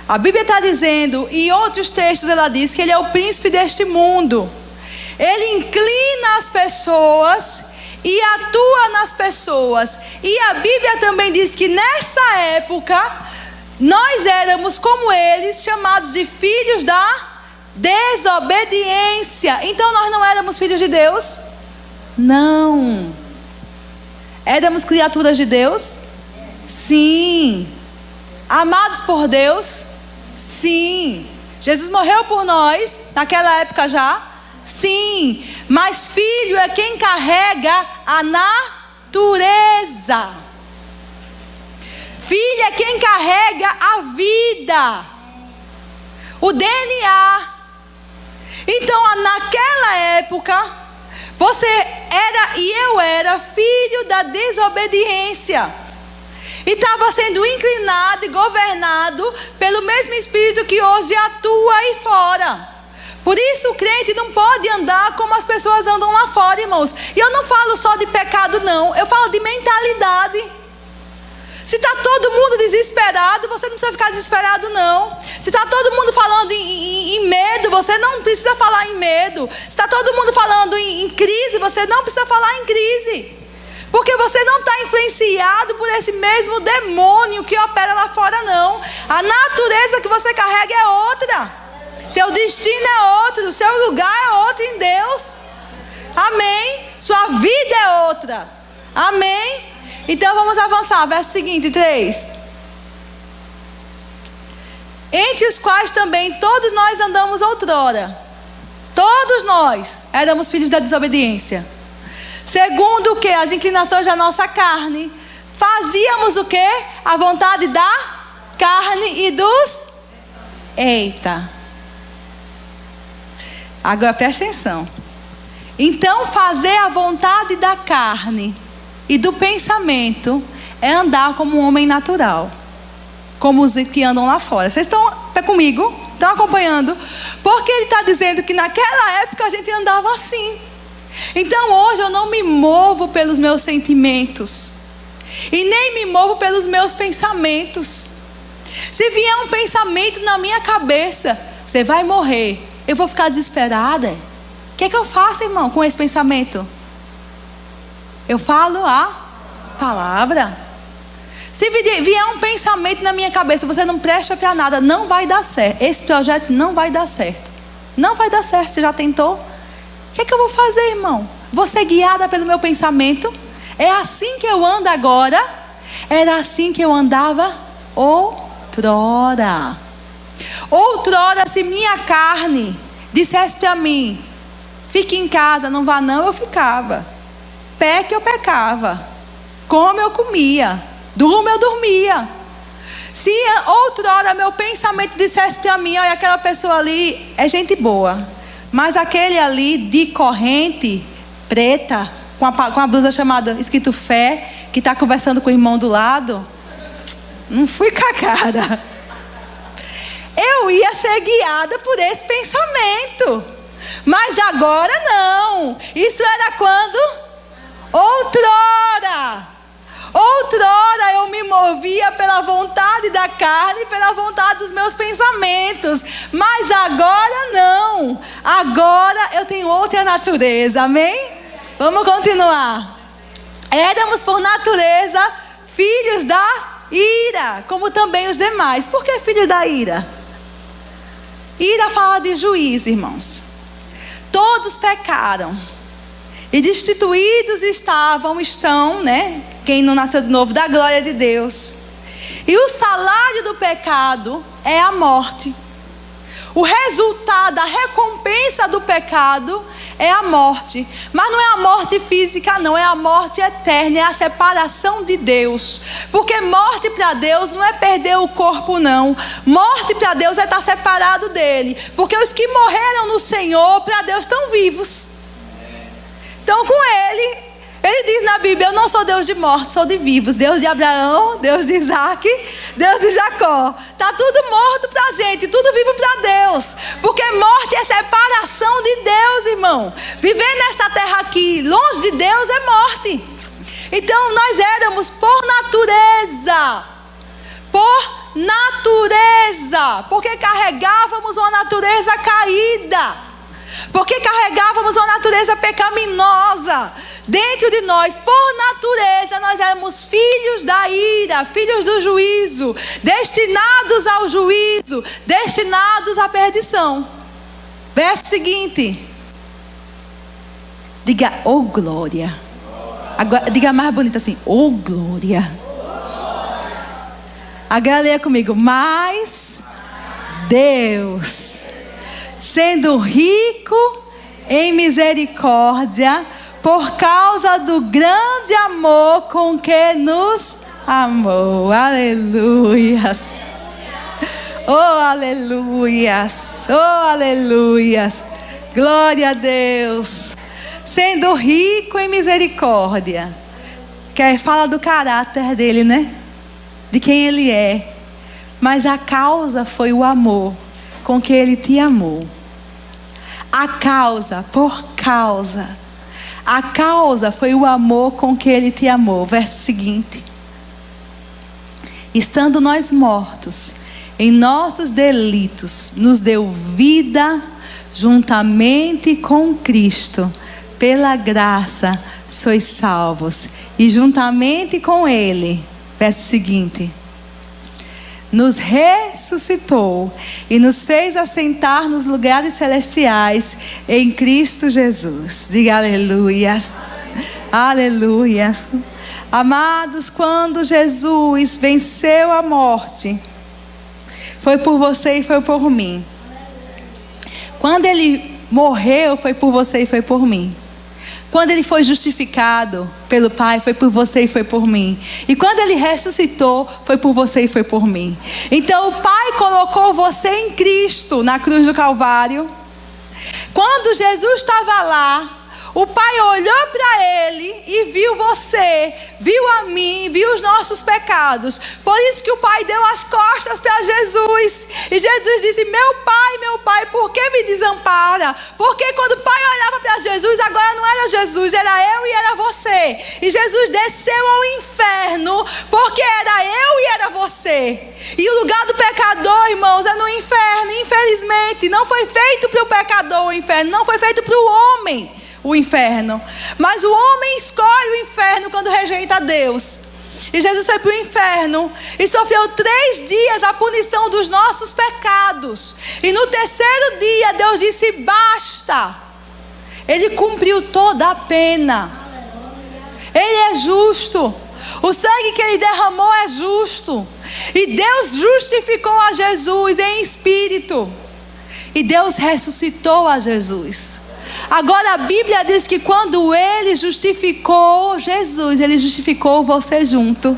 A Bíblia está dizendo, e em outros textos ela diz que ele é o príncipe deste mundo. Ele inclina as pessoas e atua nas pessoas. E a Bíblia também diz que nessa época nós éramos como eles, chamados de filhos da desobediência. Então nós não éramos filhos de Deus? Não. Éramos criaturas de Deus? Sim. Amados por Deus? Sim. Jesus morreu por nós naquela época já? Sim. Mas filho é quem carrega a natureza. Filho é quem carrega a vida, o DNA. Então, naquela época, você era e eu era filho da desobediência. E estava sendo inclinado e governado pelo mesmo Espírito que hoje atua aí fora. Por isso o crente não pode andar como as pessoas andam lá fora, irmãos. E eu não falo só de pecado, não. Eu falo de mentalidade. Se está todo mundo desesperado, você não precisa ficar desesperado, não. Se está todo mundo falando em medo, você não precisa falar em medo. Se está todo mundo falando em crise, você não precisa falar em crise. Porque você não está influenciado por esse mesmo demônio que opera lá fora, não. A natureza que você carrega é outra. Seu destino é outro. Seu lugar é outro em Deus. Amém? Sua vida é outra. Amém? Então vamos avançar, verso seguinte, 3. Entre os quais também todos nós andamos outrora. Todos nós éramos filhos da desobediência. Segundo o que? As inclinações da nossa carne. Fazíamos o que? A vontade da carne e dos... Eita. Agora presta atenção. Então fazer a vontade da carne e do pensamento é andar como um homem natural, como os que andam lá fora. Vocês estão comigo? Estão acompanhando? Porque ele está dizendo que naquela época a gente andava assim. Então hoje eu não me movo pelos meus sentimentos e nem me movo pelos meus pensamentos. Se vier um pensamento na minha cabeça, você vai morrer, eu vou ficar desesperada. O que é que eu faço, irmão, com esse pensamento? Eu falo a palavra. Se vier um pensamento na minha cabeça, você não presta para nada, não vai dar certo. Esse projeto não vai dar certo. Não vai dar certo, você já tentou? O que é que eu vou fazer, irmão? Vou ser guiada pelo meu pensamento? É assim que eu ando agora? Era assim que eu andava outrora. Outrora, se minha carne dissesse para mim, fique em casa, não vá não, eu ficava. Peque, eu pecava. Come, eu comia. Durma, eu dormia. Se outrora meu pensamento dissesse para mim, olha, aquela pessoa ali é gente boa, mas aquele ali de corrente preta, com a blusa chamada escrito fé, que está conversando com o irmão do lado, não fui com a cara. Eu ia ser guiada por esse pensamento. Mas agora não. Isso era quando? Outrora. Outrora eu me movia pela vontade da carne e pela vontade dos meus pensamentos. Mas agora não. Agora eu tenho outra natureza. Amém? Vamos continuar. Éramos por natureza filhos da ira, como também os demais. Por que filhos da ira? Ira fala de juízo, irmãos. Todos pecaram e destituídos estão, né? Quem não nasceu de novo, da glória de Deus. E o salário do pecado é a morte. O resultado, a recompensa do pecado é a morte. Mas não é a morte física, não. É a morte eterna, é a separação de Deus. Porque morte para Deus não é perder o corpo, não. Morte para Deus é estar separado dele. Porque os que morreram no Senhor, para Deus, estão vivos. Então com ele diz na Bíblia, eu não sou Deus de morte, sou de vivos. Deus de Abraão, Deus de Isaac, Deus de Jacó. Está tudo morto para a gente, tudo vivo para Deus. Porque morte é separação de Deus, irmão. Viver nessa terra aqui, longe de Deus, é morte. Então nós éramos por natureza. Por natureza. Porque carregávamos uma natureza caída. Porque carregávamos uma natureza pecaminosa dentro de nós. Por natureza nós éramos filhos da ira, filhos do juízo, destinados ao juízo, destinados à perdição. Verso seguinte. Diga, oh glória. Agora, diga mais bonito assim, oh glória. Agora leia comigo. Mas Deus, sendo rico em misericórdia, por causa do grande amor com que nos amou. Aleluias. Oh, aleluias. Oh, aleluias. Glória a Deus. Sendo rico em misericórdia. Que fala do caráter dele, né? De quem ele é. Mas a causa foi o amor com que ele te amou. A causa, por causa. A causa foi o amor com que ele te amou. Verso seguinte. Estando nós mortos em nossos delitos, nos deu vida juntamente com Cristo. Pela graça sois salvos. E juntamente com ele, verso seguinte, nos ressuscitou e nos fez assentar nos lugares celestiais em Cristo Jesus. Diga aleluias. Aleluias. Amados, quando Jesus venceu a morte, foi por você e foi por mim. Quando ele morreu, foi por você e foi por mim. Quando ele foi justificado pelo Pai, foi por você e foi por mim. E quando ele ressuscitou, foi por você e foi por mim. Então o Pai colocou você em Cristo na cruz do Calvário. Quando Jesus estava lá, o Pai olhou para ele e viu você, viu a mim, viu os nossos pecados. Por isso que o Pai deu as costas para Jesus. E Jesus disse, meu Pai, por que me desampara? Porque quando o Pai olhava para Jesus, agora não era Jesus, era eu e era você. E Jesus desceu ao inferno, porque era eu e era você. E o lugar do pecador, irmãos, é no inferno. Infelizmente, não foi feito para o pecador o inferno, não foi feito para o homem o inferno. Mas o homem escolhe o inferno quando rejeita Deus. E Jesus foi para o inferno e sofreu 3 dias a punição dos nossos pecados. E no 3º dia Deus disse, basta. Ele cumpriu toda a pena. Ele é justo. O sangue que ele derramou é justo. E Deus justificou a Jesus em espírito. E Deus ressuscitou a Jesus. Agora a Bíblia diz que quando ele justificou Jesus, ele justificou você junto.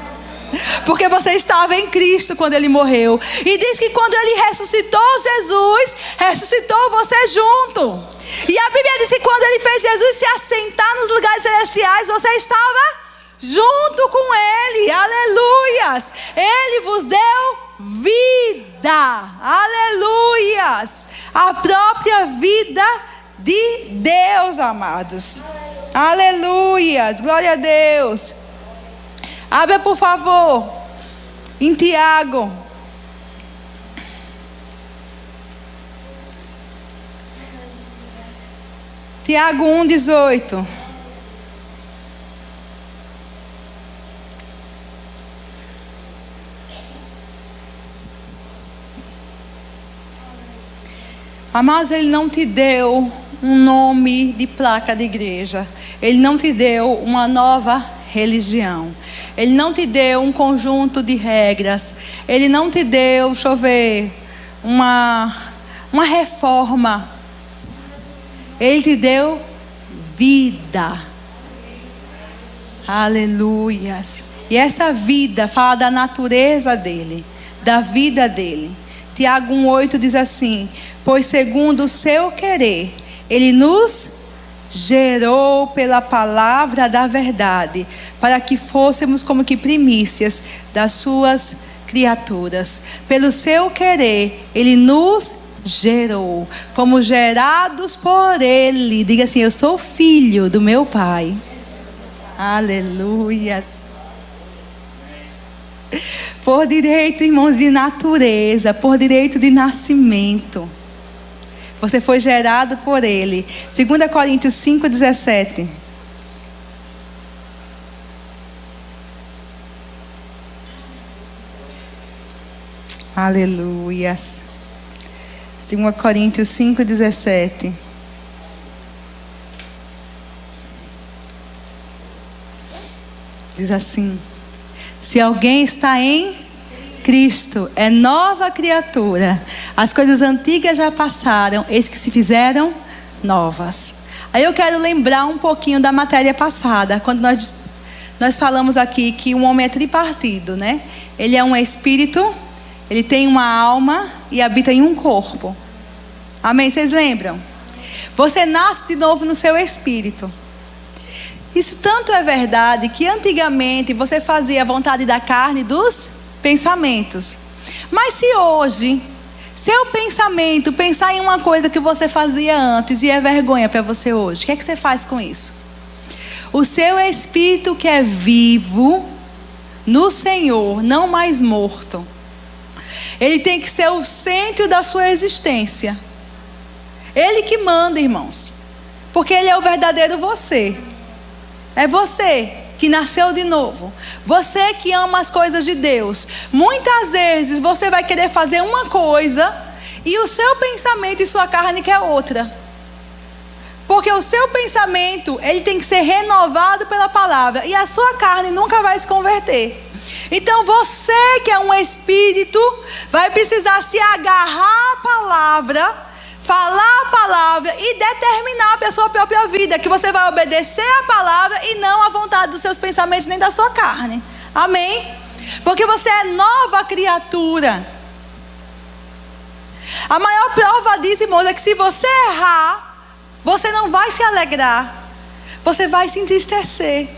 Porque você estava em Cristo quando ele morreu. E diz que quando ele ressuscitou Jesus, ressuscitou você junto. E a Bíblia diz que quando ele fez Jesus se assentar nos lugares celestiais, você estava junto com ele. Aleluias. Ele vos deu vida. Aleluias. A própria vida de Deus, amados. Aleluias, glória a Deus. Abra por favor em Tiago. Tiago 1:18. Amados, ele não te deu um nome de placa de igreja. Ele não te deu uma nova religião. Ele não te deu um conjunto de regras. Ele não te deu, deixa eu ver, uma reforma. Ele te deu vida. Aleluias. E essa vida fala da natureza dele, da vida dele. Tiago 1:8 diz assim, pois segundo o seu querer, ele nos gerou pela palavra da verdade, para que fôssemos como que primícias das suas criaturas. Pelo seu querer, ele nos gerou. Fomos gerados por ele. Diga assim, eu sou filho do meu Pai. Aleluias. Por direito, irmãos, de natureza, por direito de nascimento. Você foi gerado por ele. 2 Coríntios 5:17. Aleluias. 2 Coríntios 5:17. Diz assim: se alguém está em Cristo, é nova criatura. As coisas antigas já passaram, eis que se fizeram novas. Aí eu quero lembrar um pouquinho da matéria passada, quando nós falamos aqui que um homem é tripartido, né? Ele é um espírito, ele tem uma alma e habita em um corpo. Amém? Vocês lembram? Você nasce de novo no seu espírito. Isso tanto é verdade que antigamente você fazia a vontade da carne e dos pensamentos. Mas se hoje seu pensamento pensar em uma coisa que você fazia antes e é vergonha para você hoje, o que é que você faz com isso? O seu espírito que é vivo no Senhor, não mais morto, ele tem que ser o centro da sua existência. Ele que manda, irmãos, porque ele é o verdadeiro você. É você que nasceu de novo. Você que ama as coisas de Deus. Muitas vezes você vai querer fazer uma coisa e o seu pensamento e sua carne quer outra. Porque o seu pensamento, ele tem que ser renovado pela palavra. E a sua carne nunca vai se converter. Então você que é um espírito, vai precisar se agarrar à palavra, falar a palavra e determinar a sua própria vida, que você vai obedecer a palavra e não a vontade dos seus pensamentos nem da sua carne. Amém? Porque você é nova criatura. A maior prova disso, irmãos, é que se você errar, você não vai se alegrar, você vai se entristecer.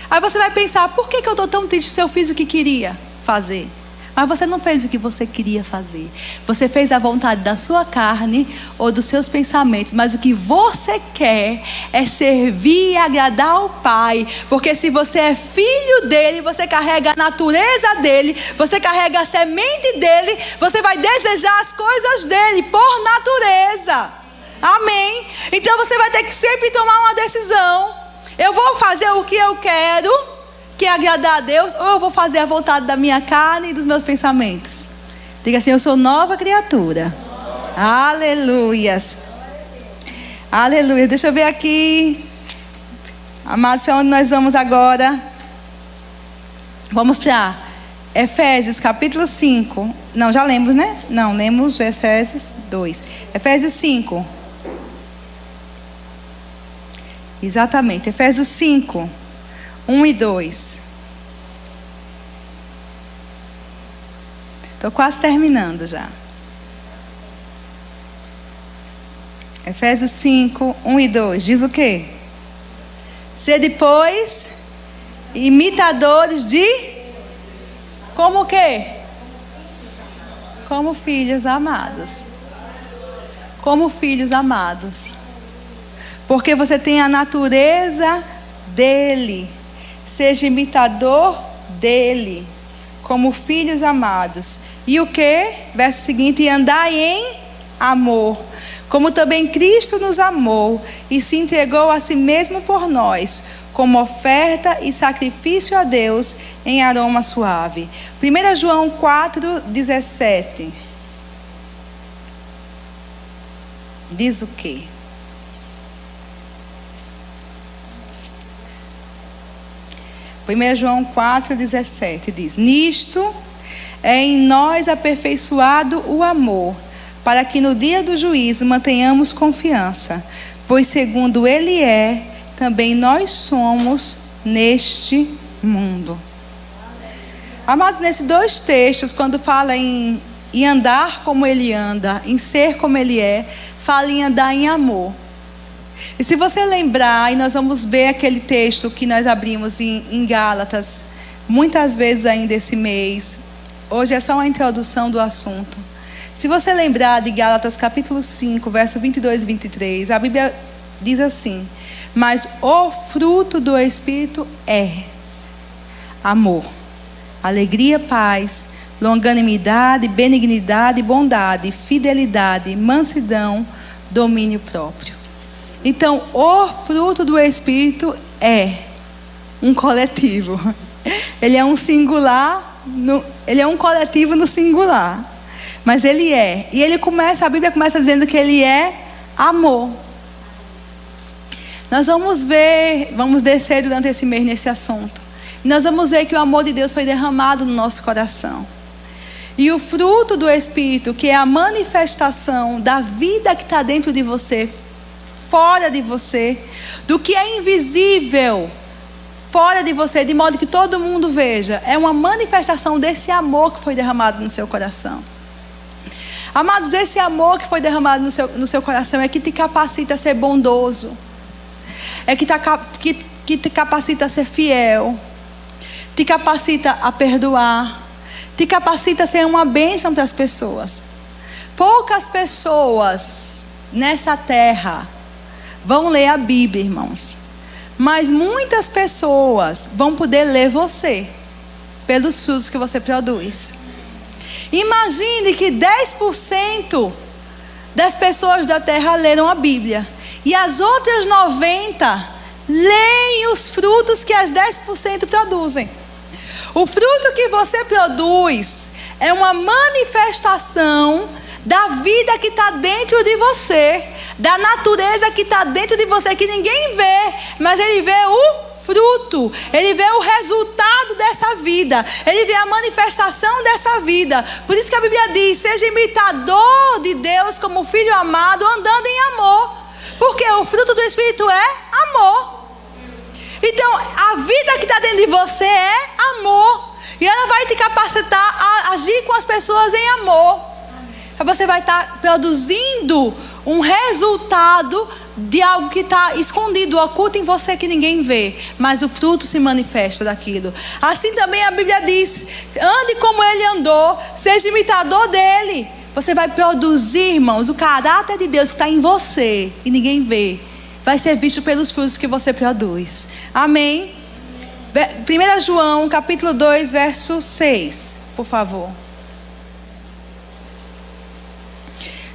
Aí você vai pensar: por que eu estou tão triste se eu fiz o que queria fazer? Mas você não fez o que você queria fazer. Você fez a vontade da sua carne ou dos seus pensamentos. Mas o que você quer é servir e agradar ao Pai. Porque se você é filho dele, você carrega a natureza dele, você carrega a semente dele, você vai desejar as coisas dele por natureza. Amém? Então você vai ter que sempre tomar uma decisão. Eu vou fazer o que eu quero, que é agradar a Deus, ou eu vou fazer a vontade da minha carne e dos meus pensamentos? Diga assim: eu sou nova criatura. Aleluias. Aleluia. Deixa eu ver aqui. Amados, para onde nós vamos agora? Vamos para Efésios capítulo 5. Não, já lemos, né? Não, lemos Efésios 2. Efésios 5. Exatamente, Efésios 5. 1 e 2. Estou quase terminando já. Efésios 5, 1 e 2. Diz o quê? Sede, pois, imitadores de... Como o quê? Como filhos amados. Como filhos amados. Porque você tem a natureza dele. Seja imitador dele, como filhos amados. E o que? Verso seguinte: e andai em amor, como também Cristo nos amou e se entregou a si mesmo por nós, como oferta e sacrifício a Deus em aroma suave. 1 João 4:17. Diz o quê? 1 João 4:17 diz: nisto é em nós aperfeiçoado o amor, para que no dia do juízo mantenhamos confiança, pois segundo ele é, também nós somos neste mundo. Amados, nesses dois textos, quando fala em andar como ele anda, em ser como ele é, fala em andar em amor. E se você lembrar, e nós vamos ver aquele texto que nós abrimos em Gálatas, muitas vezes ainda esse mês. Hoje é só uma introdução do assunto. Se você lembrar de Gálatas capítulo 5, verso 22 e 23, a Bíblia diz assim: mas o fruto do Espírito é amor, alegria, paz, longanimidade, benignidade, bondade, fidelidade, mansidão, domínio próprio. Então, o fruto do Espírito é um coletivo. Ele é um singular, ele é um coletivo no singular. Mas Ele é. E a Bíblia começa dizendo que Ele é amor. Nós vamos descer durante esse mês nesse assunto. E nós vamos ver que o amor de Deus foi derramado no nosso coração. E o fruto do Espírito, que é a manifestação da vida que está dentro de você, fora de você, do que é invisível fora de você, de modo que todo mundo veja, é uma manifestação desse amor que foi derramado no seu coração. Amados, esse amor que foi derramado no seu coração é que te capacita a ser bondoso, é que te capacita a ser fiel, te capacita a perdoar, te capacita a ser uma bênção para as pessoas. Poucas pessoas nessa terra vão ler a Bíblia, irmãos, mas muitas pessoas vão poder ler você, pelos frutos que você produz. Imagine que 10% das pessoas da terra leram a Bíblia, e as outras 90% leem os frutos que as 10% produzem. O fruto que você produz é uma manifestação da vida que está dentro de você, da natureza que está dentro de você, que ninguém vê, mas ele vê o fruto, ele vê o resultado dessa vida, ele vê a manifestação dessa vida. Por isso que a Bíblia diz: seja imitador de Deus como filho amado, andando em amor, porque o fruto do Espírito é amor. Então a vida que está dentro de você é amor, e ela vai te capacitar a agir com as pessoas em amor. Você vai estar produzindo um resultado de algo que está escondido, oculto em você, que ninguém vê, mas o fruto se manifesta daquilo. Assim também a Bíblia diz: ande como ele andou, seja imitador dele. Você vai produzir, irmãos, o caráter de Deus que está em você e ninguém vê, vai ser visto pelos frutos que você produz. Amém? 1 João capítulo 2 verso 6, por favor.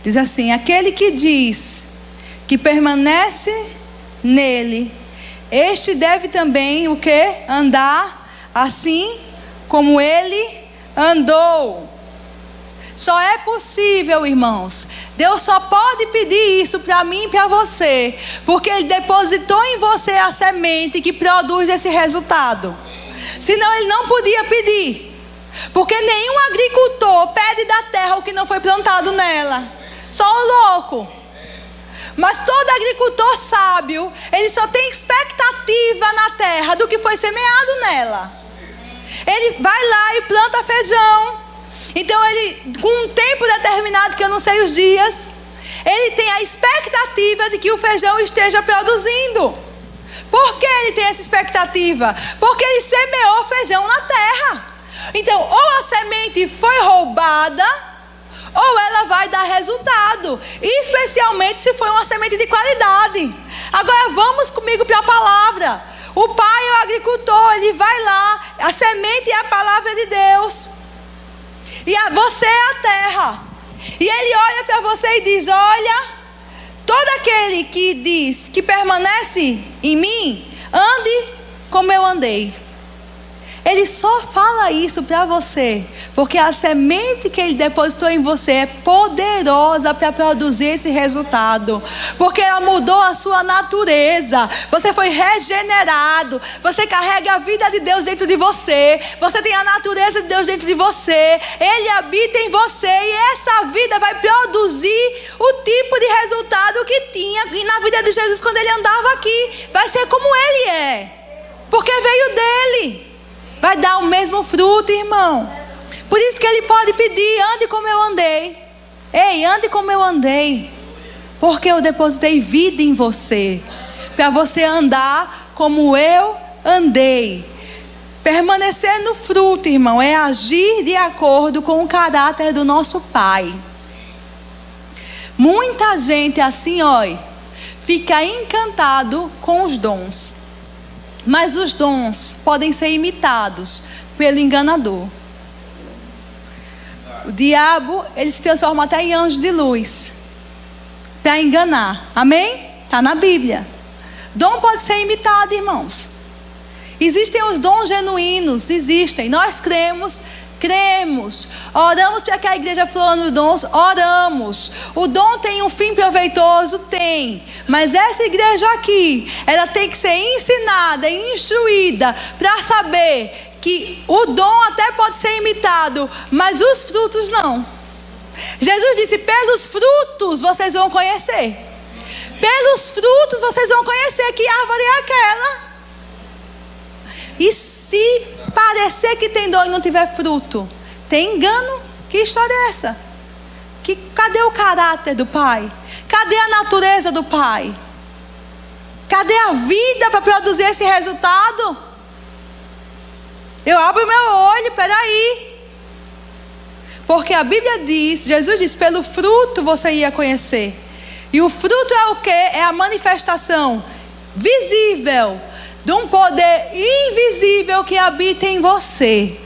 Diz assim: aquele que diz que permanece nele, este deve também o quê? Andar assim como ele andou. Só é possível, irmãos, Deus só pode pedir isso para mim e para você, porque Ele depositou em você a semente que produz esse resultado. Senão Ele não podia pedir, porque nenhum agricultor pede da terra o que não foi plantado nela, só o louco. Mas todo agricultor sábio, ele só tem expectativa na terra do que foi semeado nela. Ele vai lá e planta feijão. Então ele, com um tempo determinado, que eu não sei os dias, ele tem a expectativa de que o feijão esteja produzindo. Por que ele tem essa expectativa? Porque ele semeou feijão na terra. Então, ou a semente foi roubada, ou ela vai dar resultado, especialmente se for uma semente de qualidade. Agora vamos comigo para a palavra. O pai é o agricultor, ele vai lá, a semente é a palavra de Deus, e você é a terra, e ele olha para você e diz: olha, todo aquele que diz que permanece em mim, ande como eu andei. Ele só fala isso para você porque a semente que ele depositou em você é poderosa para produzir esse resultado, porque ela mudou a sua natureza. Você foi regenerado, você carrega a vida de Deus dentro de você, você tem a natureza de Deus dentro de você, Ele habita em você, e essa vida vai produzir o tipo de resultado que tinha na vida de Jesus quando Ele andava aqui. Vai ser como Ele é, porque veio dele. Vai dar o mesmo fruto, irmão. Por isso que ele pode pedir: ande como eu andei. Ei, ande como eu andei, porque eu depositei vida em você, para você andar como eu andei. Permanecer no fruto, irmão, é agir de acordo com o caráter do nosso Pai. Muita gente assim, olha, fica encantado com os dons, mas os dons podem ser imitados pelo enganador. O diabo, ele se transforma até em anjo de luz para enganar. Amém? Está na Bíblia. Dom pode ser imitado, irmãos. Existem os dons genuínos, existem. Nós cremos cremos. Oramos para que a igreja flua nos dons, oramos. O dom tem um fim proveitoso? Tem. Mas essa igreja aqui, ela tem que ser ensinada e instruída para saber que o dom até pode ser imitado, mas os frutos não. Jesus disse: pelos frutos vocês vão conhecer. Pelos frutos vocês vão conhecer que árvore é aquela. E se parecer que tem dom e não tiver fruto, tem engano? Que história é essa? Cadê o caráter do Pai? Cadê a natureza do Pai? Cadê a vida para produzir esse resultado? Eu abro meu olho, peraí. Porque a Bíblia diz, Jesus diz: pelo fruto você ia conhecer. E o fruto é o quê? É a manifestação visível de um poder invisível que habita em você.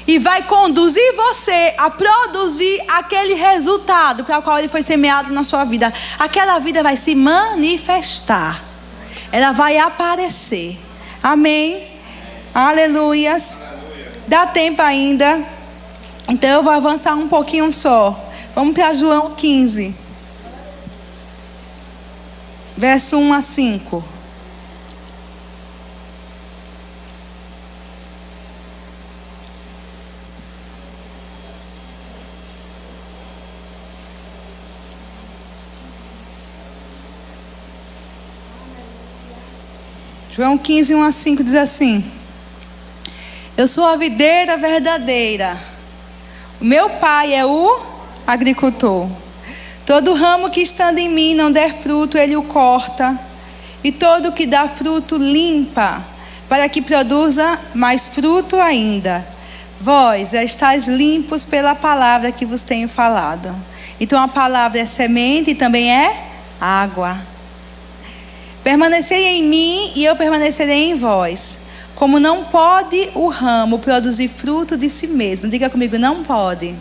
E vai conduzir você a produzir aquele resultado para o qual ele foi semeado na sua vida. Aquela vida vai se manifestar. Ela vai aparecer. Amém? Aleluias. Dá tempo ainda. Então eu vou avançar um pouquinho só. Vamos para João 15. Verso 1 a 5. João 15, 1 a 5 diz assim: eu sou a videira verdadeira, o meu pai é o agricultor. Todo ramo que estando em mim não der fruto, ele o corta, e todo que dá fruto limpa, para que produza mais fruto ainda. Vós já estáis limpos pela palavra que vos tenho falado. Então a palavra é semente e também é água. Permanecei em mim e eu permanecerei em vós. Como não pode o ramo produzir fruto de si mesmo. Diga comigo: não pode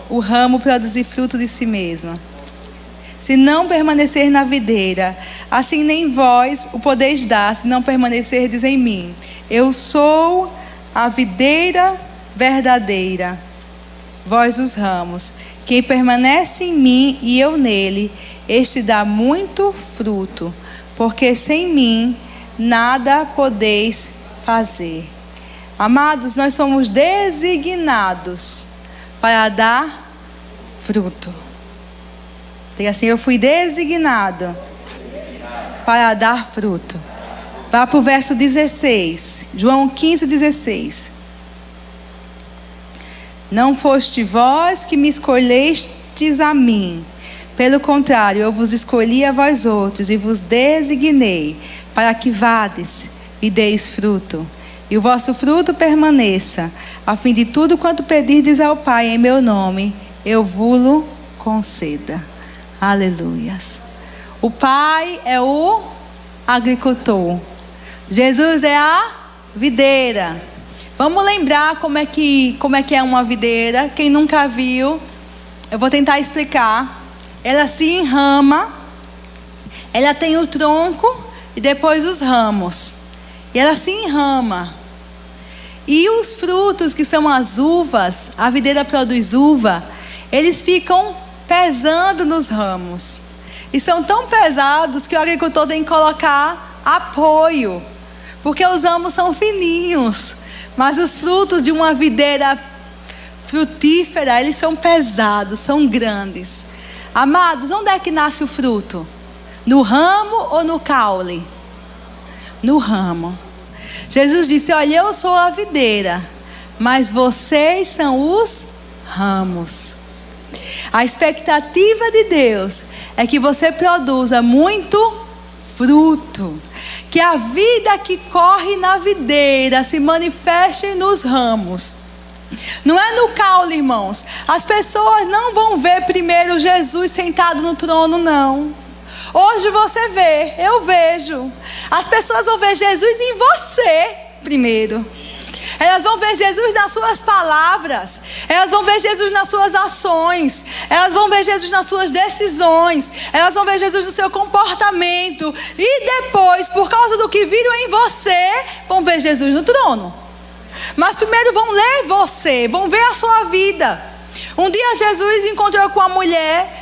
o ramo produzir fruto de si mesmo, se não permanecer na videira, assim nem vós o podeis dar, se não permanecerdes em mim. Eu sou a videira verdadeira, vós os ramos. Quem permanece em mim e eu nele, este dá muito fruto, porque sem mim nada podeis fazer. Amados, nós somos designados para dar fruto. Diga assim: eu fui designado para dar fruto. Vá para o verso 16. João 15, 16. Não foste vós que me escolhestes a mim. Pelo contrário, eu vos escolhi a vós outros e vos designei para que vades e deis fruto. E o vosso fruto permaneça, a fim de tudo quanto pedirdes ao Pai em meu nome, eu vos conceda. Aleluias. O Pai é o agricultor. Jesus é a videira. Vamos lembrar como é que é uma videira. Quem nunca viu, eu vou tentar explicar. Ela se enrama, ela tem o tronco e depois os ramos. E ela se enrama. E os frutos, que são as uvas, a videira produz uva, eles ficam pesando nos ramos. E são tão pesados que o agricultor tem que colocar apoio, porque os ramos são fininhos. Mas os frutos de uma videira frutífera, eles são pesados, são grandes. Amados, onde é que nasce o fruto? No ramo ou no caule? No ramo. Jesus disse: olha, eu sou a videira, mas vocês são os ramos. A expectativa de Deus é que você produza muito fruto, que a vida que corre na videira se manifeste nos ramos. Não é no caule, irmãos. As pessoas não vão ver primeiro Jesus sentado no trono, não. Hoje você vê, eu vejo. As pessoas vão ver Jesus em você primeiro. Elas vão ver Jesus nas suas palavras. Elas vão ver Jesus nas suas ações. Elas vão ver Jesus nas suas decisões. Elas vão ver Jesus no seu comportamento. E depois, por causa do que viram em você, vão ver Jesus no trono. Mas primeiro vão ler você, vão ver a sua vida. Um dia Jesus encontrou com uma mulher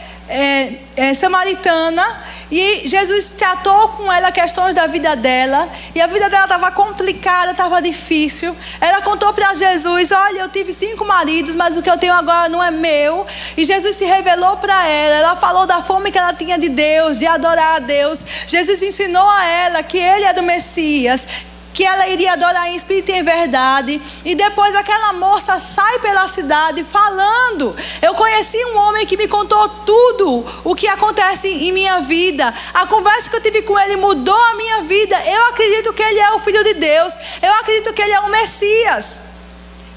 samaritana, e Jesus tratou com ela questões da vida dela, e a vida dela estava complicada, estava difícil. Ela contou para Jesus: olha, eu tive 5 maridos, mas o que eu tenho agora não é meu. E Jesus se revelou para ela. Ela falou da fome que ela tinha de Deus, de adorar a Deus. Jesus ensinou a ela que Ele é do Messias, que ela iria adorar em espírito e em verdade. E depois aquela moça sai pela cidade falando: eu conheci um homem que me contou tudo o que acontece em minha vida. A conversa que eu tive com ele mudou a minha vida. Eu acredito que ele é o Filho de Deus. Eu acredito que ele é o Messias.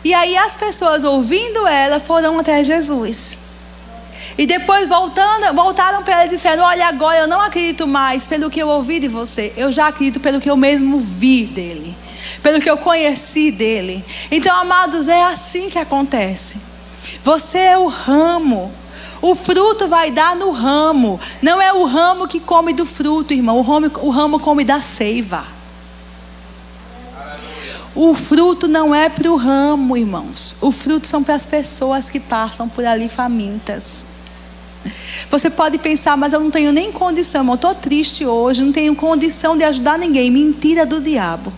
E aí as pessoas, ouvindo ela, foram até Jesus. E depois voltaram para ela e disseram: olha, agora eu não acredito mais pelo que eu ouvi de você. Eu já acredito pelo que eu mesmo vi dele, pelo que eu conheci dele. Então, amados, é assim que acontece. Você é o ramo. O fruto vai dar no ramo. Não é o ramo que come do fruto, irmão. O ramo come da seiva. O fruto não é para o ramo, irmãos. O fruto são para as pessoas que passam por ali famintas. Você pode pensar: mas eu não tenho nem condição, eu estou triste hoje, não tenho condição de ajudar ninguém. Mentira do diabo.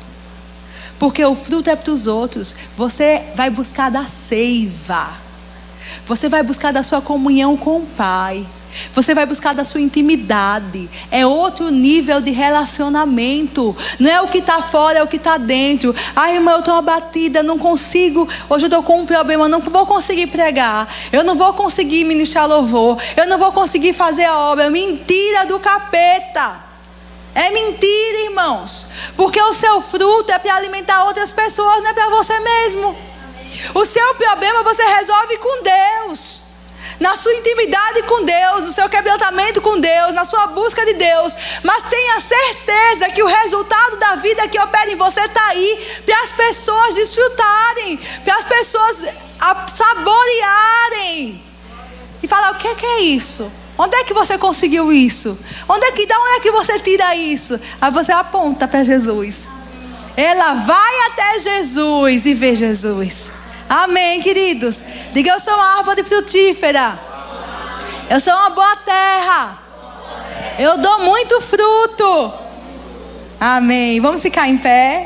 Porque o fruto é para os outros. Você vai buscar da seiva. Você vai buscar da sua comunhão com o Pai. Você vai buscar da sua intimidade. É outro nível de relacionamento. Não é o que está fora, é o que está dentro. Ai, irmã, eu estou abatida, não consigo. Hoje eu estou com um problema, não vou conseguir pregar. Eu não vou conseguir ministrar louvor. Eu não vou conseguir fazer a obra. Mentira do capeta. É mentira, irmãos. Porque o seu fruto é para alimentar outras pessoas, não é para você mesmo. O seu problema você resolve com Deus. Na sua intimidade com Deus, no seu quebrantamento com Deus, na sua busca de Deus. Mas tenha certeza que o resultado da vida que opera em você está aí para as pessoas desfrutarem, para as pessoas saborearem. E falar: o que é isso? Onde é que você conseguiu isso? Da onde é que você tira isso? Aí você aponta para Jesus. Ela vai até Jesus e vê Jesus. Amém, queridos? Diga: eu sou uma árvore frutífera. Eu sou uma boa terra. Eu dou muito fruto. Amém. Vamos ficar em pé.